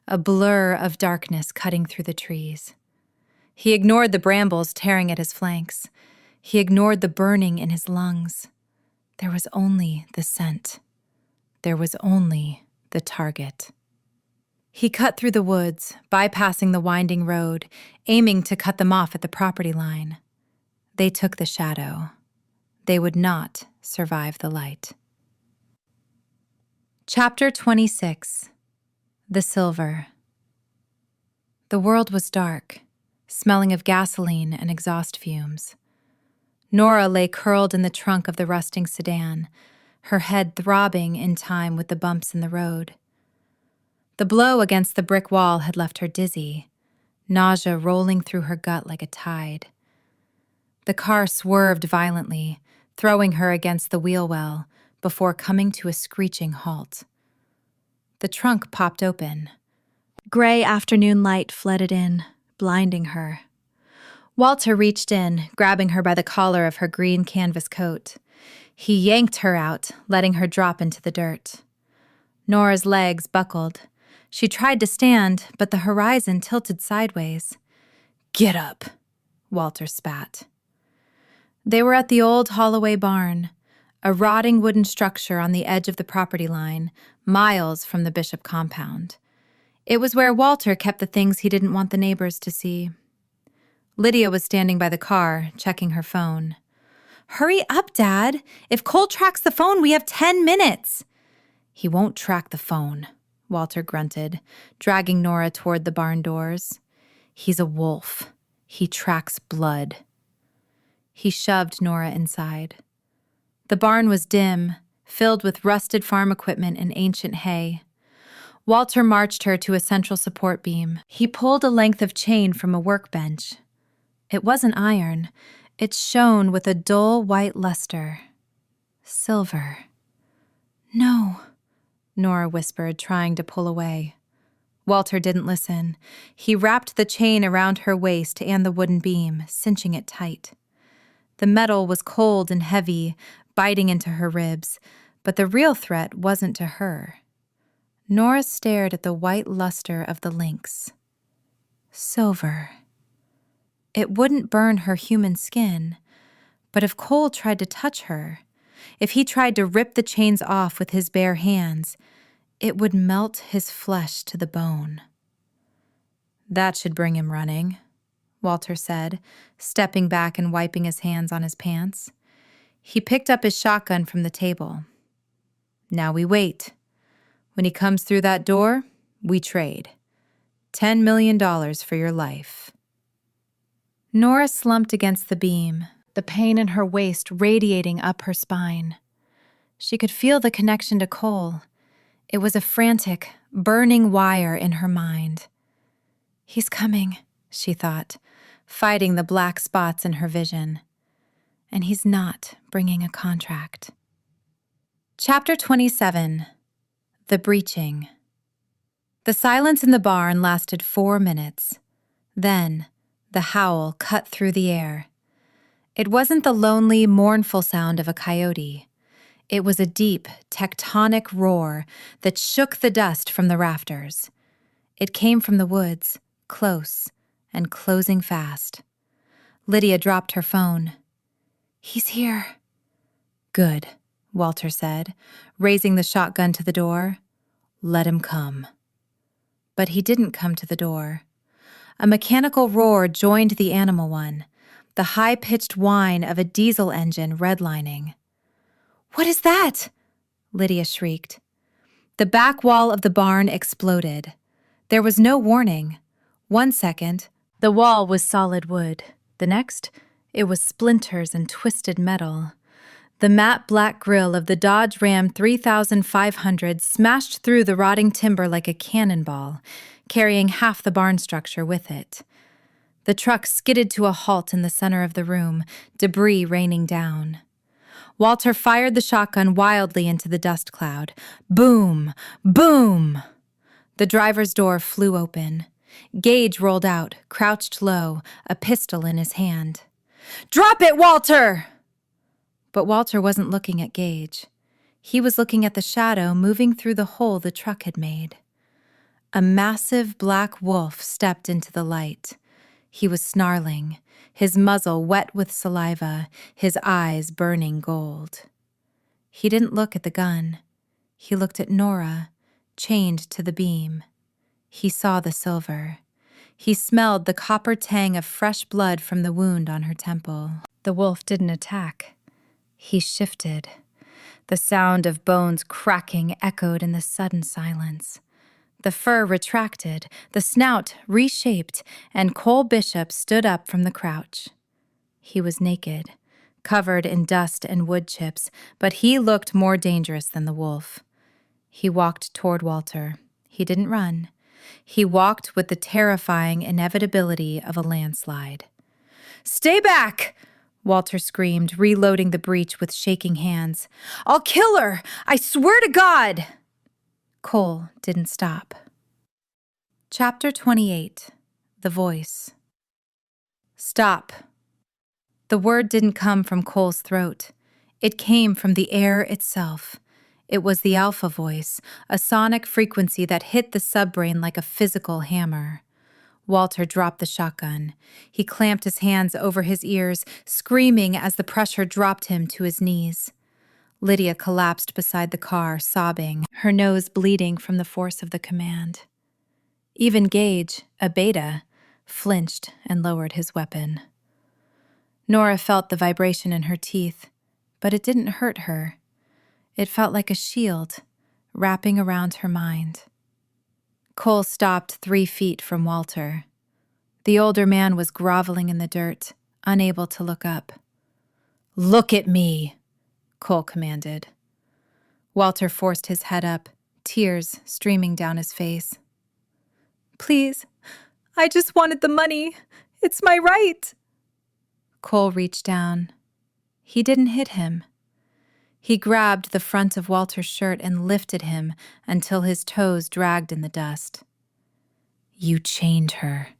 a blur of darkness cutting through the trees. He ignored the brambles tearing at his flanks. He ignored the burning in his lungs. There was only the scent. There was only the target. He cut through the woods, bypassing the winding road, aiming to cut them off at the property line. They took the shadow. They would not survive the light. Chapter 26. The Silver. The world was dark, smelling of gasoline and exhaust fumes. Nora lay curled in the trunk of the rusting sedan, her head throbbing in time with the bumps in the road. The blow against the brick wall had left her dizzy, nausea rolling through her gut like a tide. The car swerved violently, throwing her against the wheel well before coming to a screeching halt. The trunk popped open. Gray afternoon light flooded in, blinding her. Walter reached in, grabbing her by the collar of her green canvas coat. He yanked her out, letting her drop into the dirt. Nora's legs buckled. She tried to stand, but the horizon tilted sideways. "Get up," Walter spat. They were at the old Holloway barn, a rotting wooden structure on the edge of the property line, miles from the Bishop compound. It was where Walter kept the things he didn't want the neighbors to see. Lydia was standing by the car, checking her phone. "Hurry up, Dad. If Cole tracks the phone, we have 10 minutes. "He won't track the phone," Walter grunted, dragging Nora toward the barn doors. "He's a wolf. He tracks blood." He shoved Nora inside. The barn was dim, filled with rusted farm equipment and ancient hay. Walter marched her to a central support beam. He pulled a length of chain from a workbench. It wasn't iron. It shone with a dull white luster. Silver. "No," Nora whispered, trying to pull away. Walter didn't listen. He wrapped the chain around her waist and the wooden beam, cinching it tight. The metal was cold and heavy, biting into her ribs, but the real threat wasn't to her. Nora stared at the white luster of the links. Silver. It wouldn't burn her human skin, but if Cole tried to touch her, if he tried to rip the chains off with his bare hands, it would melt his flesh to the bone. "That should bring him running," Walter said, stepping back and wiping his hands on his pants. He picked up his shotgun from the table. "Now we wait. When he comes through that door, we trade. $10 million for your life." Nora slumped against the beam, the pain in her waist radiating up her spine. She could feel the connection to Cole. It was a frantic, burning wire in her mind. "He's coming," she thought, fighting the black spots in her vision. and he's not bringing a contract. Chapter 27. The Breaching. The silence in the barn lasted 4 minutes. Then, the howl cut through the air. It wasn't the lonely, mournful sound of a coyote. It was a deep, tectonic roar that shook the dust from the rafters. It came from the woods, close and closing fast. Lydia dropped her phone. "He's here." "Good," Walter said, raising the shotgun to the door. "Let him come." But he didn't come to the door. A mechanical roar joined the animal one, the high-pitched whine of a diesel engine redlining. "What is that?" Lydia shrieked. The back wall of the barn exploded. There was no warning. 1 second, the wall was solid wood. The next, it was splinters and twisted metal. The matte black grille of the Dodge Ram 3500 smashed through the rotting timber like a cannonball, carrying half the barn structure with it. The truck skidded to a halt in the center of the room, debris raining down. Walter fired the shotgun wildly into the dust cloud. Boom! Boom! The driver's door flew open. Gage rolled out, crouched low, a pistol in his hand. "Drop it, Walter!" But Walter wasn't looking at Gage. He was looking at the shadow moving through the hole the truck had made. A massive black wolf stepped into the light. He was snarling, his muzzle wet with saliva, his eyes burning gold. He didn't look at the gun. He looked at Nora, chained to the beam. He saw the silver. He smelled the copper tang of fresh blood from the wound on her temple. The wolf didn't attack. He shifted. The sound of bones cracking echoed in the sudden silence. The fur retracted, the snout reshaped, and Cole Bishop stood up from the crouch. He was naked, covered in dust and wood chips, but he looked more dangerous than the wolf. He walked toward Walter. He didn't run. He walked with the terrifying inevitability of a landslide. "Stay back!" Walter screamed, reloading the breech with shaking hands. "I'll kill her! I swear to God!" Cole didn't stop. Chapter 28. The Voice. "Stop." The word didn't come from Cole's throat. It came from the air itself. It was the alpha voice, a sonic frequency that hit the subbrain like a physical hammer. Walter dropped the shotgun. He clamped his hands over his ears, screaming as the pressure dropped him to his knees. Lydia collapsed beside the car, sobbing, her nose bleeding from the force of the command. Even Gage, a beta, flinched and lowered his weapon. Nora felt the vibration in her teeth, but it didn't hurt her. It felt like a shield, wrapping around her mind. Cole stopped 3 feet from Walter. The older man was groveling in the dirt, unable to look up. "Look at me," Cole commanded. Walter forced his head up, tears streaming down his face. "Please, I just wanted the money. It's my right." Cole reached down. He didn't hit him. He grabbed the front of Walter's shirt and lifted him until his toes dragged in the dust. "You chained her,"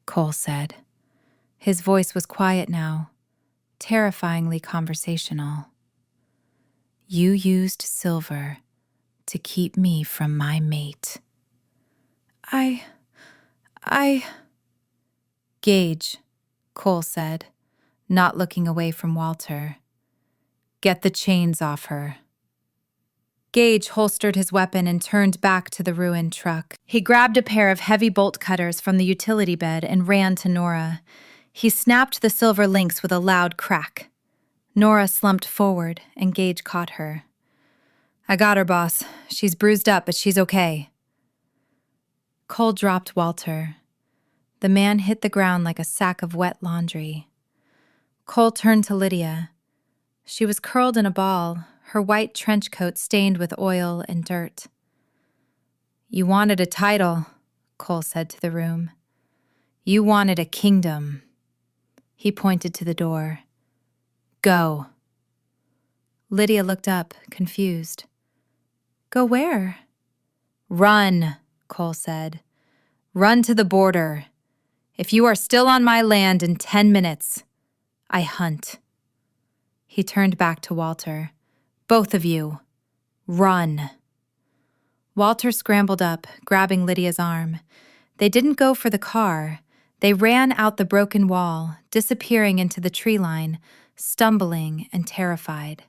Cole said. His voice was quiet now, terrifyingly conversational. "You used silver to keep me from my mate." I... "Gage," Cole said, not looking away from Walter. "Get the chains off her." Gage holstered his weapon and turned back to the ruined truck. He grabbed a pair of heavy bolt cutters from the utility bed and ran to Nora. He snapped the silver links with a loud crack. Nora slumped forward, and Gage caught her. "I got her, boss. She's bruised up, but she's okay." Cole dropped Walter. The man hit the ground like a sack of wet laundry. Cole turned to Lydia. She was curled in a ball, her white trench coat stained with oil and dirt. "You wanted a title," Cole said to the room. "You wanted a kingdom." He pointed to the door. Go." Lydia looked up, confused. "Go where?" "Run," Cole said. "Run to the border. If you are still on my land in 10 minutes, I hunt." He turned back to Walter. "Both of you, run." Walter scrambled up, grabbing Lydia's arm. They didn't go for the car. They ran out the broken wall, disappearing into the tree line, stumbling and terrified.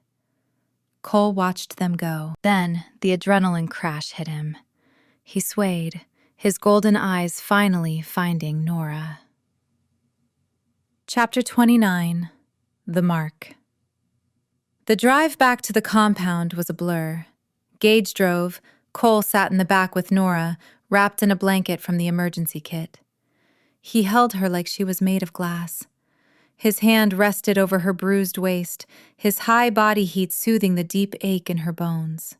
Cole watched them go. Then the adrenaline crash hit him. He swayed, his golden eyes finally finding Nora. Chapter 29. The Mark. The drive back to the compound was a blur. Gage drove. Cole sat in the back with Nora, wrapped in a blanket from the emergency kit. He held her like she was made of glass. His hand rested over her bruised waist, his high body heat soothing the deep ache in her bones.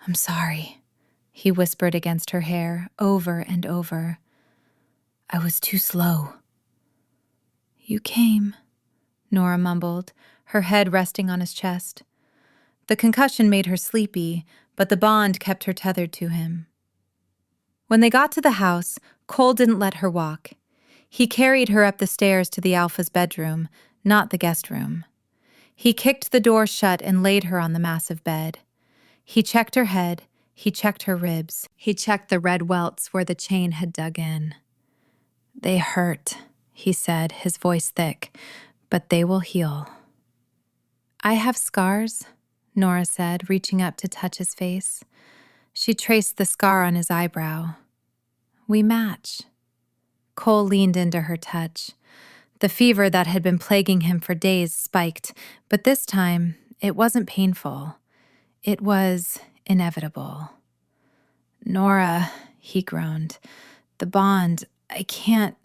"I'm sorry," he whispered against her hair, over and over. "I was too slow." "You came," Nora mumbled, her head resting on his chest. The concussion made her sleepy, but the bond kept her tethered to him. When they got to the house, Cole didn't let her walk. He carried her up the stairs to the Alpha's bedroom, not the guest room. He kicked the door shut and laid her on the massive bed. He checked her head, he checked her ribs, he checked the red welts where the chain had dug in. "They hurt," he said, his voice thick, "but they will heal." "I have scars," Nora said, reaching up to touch his face. She traced the scar on his eyebrow. "We match." Cole leaned into her touch. The fever that had been plaguing him for days spiked, but this time it wasn't painful. It was inevitable. "Nora," he groaned, "the bond, I can't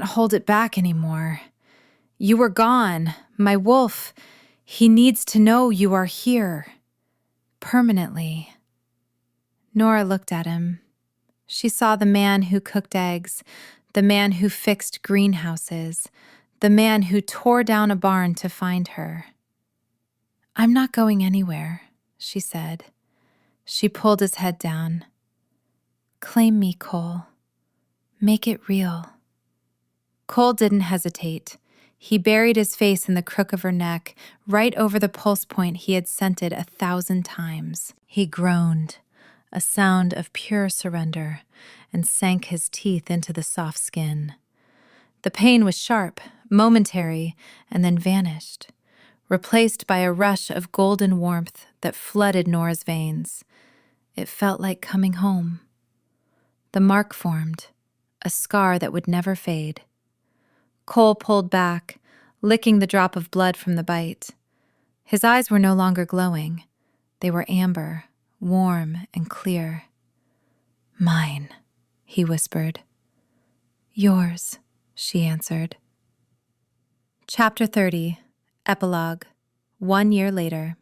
hold it back anymore. You were gone. My wolf, he needs to know you are here. Permanently." Nora looked at him. She saw the man who cooked eggs, the man who fixed greenhouses, the man who tore down a barn to find her. "I'm not going anywhere," she said. She pulled his head down. "Claim me, Cole. Make it real." Cole didn't hesitate. He buried his face in the crook of her neck, right over the pulse point he had scented 1,000 times. He groaned, a sound of pure surrender, and sank his teeth into the soft skin. The pain was sharp, momentary, and then vanished, replaced by a rush of golden warmth that flooded Nora's veins. It felt like coming home. The mark formed, a scar that would never fade. Cole pulled back, licking the drop of blood from the bite. His eyes were no longer glowing. They were amber, warm and clear. "Mine," he whispered. "Yours," she answered. Chapter 30. Epilogue. 1 year later.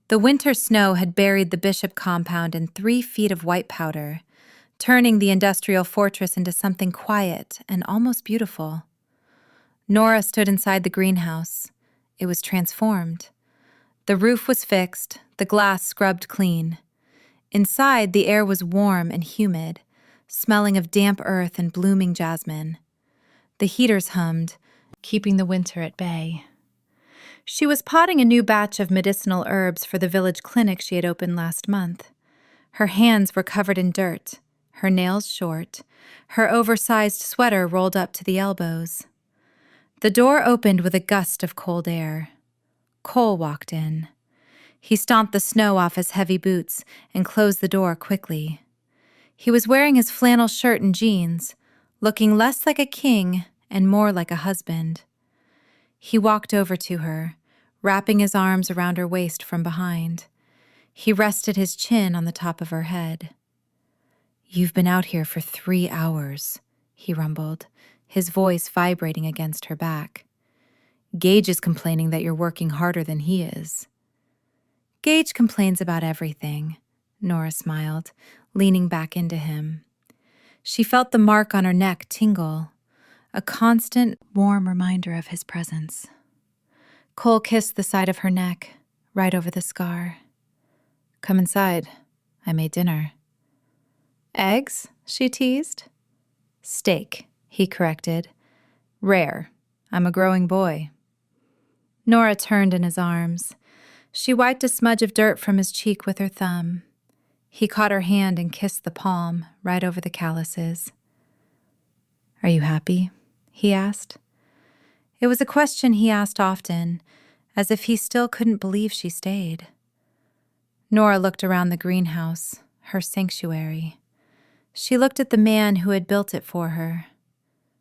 The winter snow had buried the Bishop compound in 3 feet of white powder, turning the industrial fortress into something quiet and almost beautiful. Nora stood inside the greenhouse. It was transformed. The roof was fixed, the glass scrubbed clean. Inside, the air was warm and humid, smelling of damp earth and blooming jasmine. The heaters hummed, keeping the winter at bay. She was potting a new batch of medicinal herbs for the village clinic she had opened last month. Her hands were covered in dirt, her nails short, her oversized sweater rolled up to the elbows. The door opened with a gust of cold air. Cole walked in. He stomped the snow off his heavy boots and closed the door quickly. He was wearing his flannel shirt and jeans, looking less like a king and more like a husband. He walked over to her, wrapping his arms around her waist from behind. He rested his chin on the top of her head. "You've been out here for 3 hours, he rumbled, his voice vibrating against her back. "Gage is complaining that you're working harder than he is." "Gage complains about everything," Nora smiled, leaning back into him. She felt the mark on her neck tingle. a constant, warm reminder of his presence. Cole kissed the side of her neck, right over the scar. "Come inside. I made dinner." "Eggs?" she teased. "Steak," he corrected. "Rare. I'm a growing boy." Nora turned in his arms. She wiped a smudge of dirt from his cheek with her thumb. He caught her hand and kissed the palm, right over the calluses. "Are you happy?" he asked. It was a question he asked often, as if he still couldn't believe she stayed. Nora looked around the greenhouse, her sanctuary. She looked at the man who had built it for her.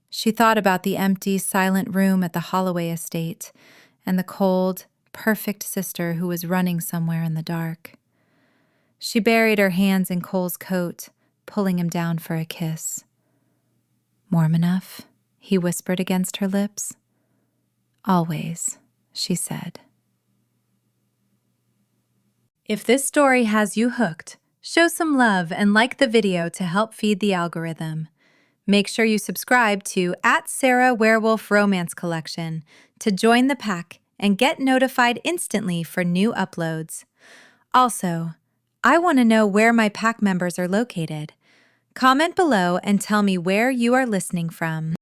She thought about the empty, silent room at the Holloway estate and the cold, perfect sister who was running somewhere in the dark. She buried her hands in Cole's coat, pulling him down for a kiss. "Warm enough?" he whispered against her lips. "Always," she said. If this story has you hooked, show some love and like the video to help feed the algorithm. Make sure you subscribe to @Sera Werewolf Romance Collection to join the pack and get notified instantly for new uploads. Also, I want to know where my pack members are located. Comment below and tell me where you are listening from.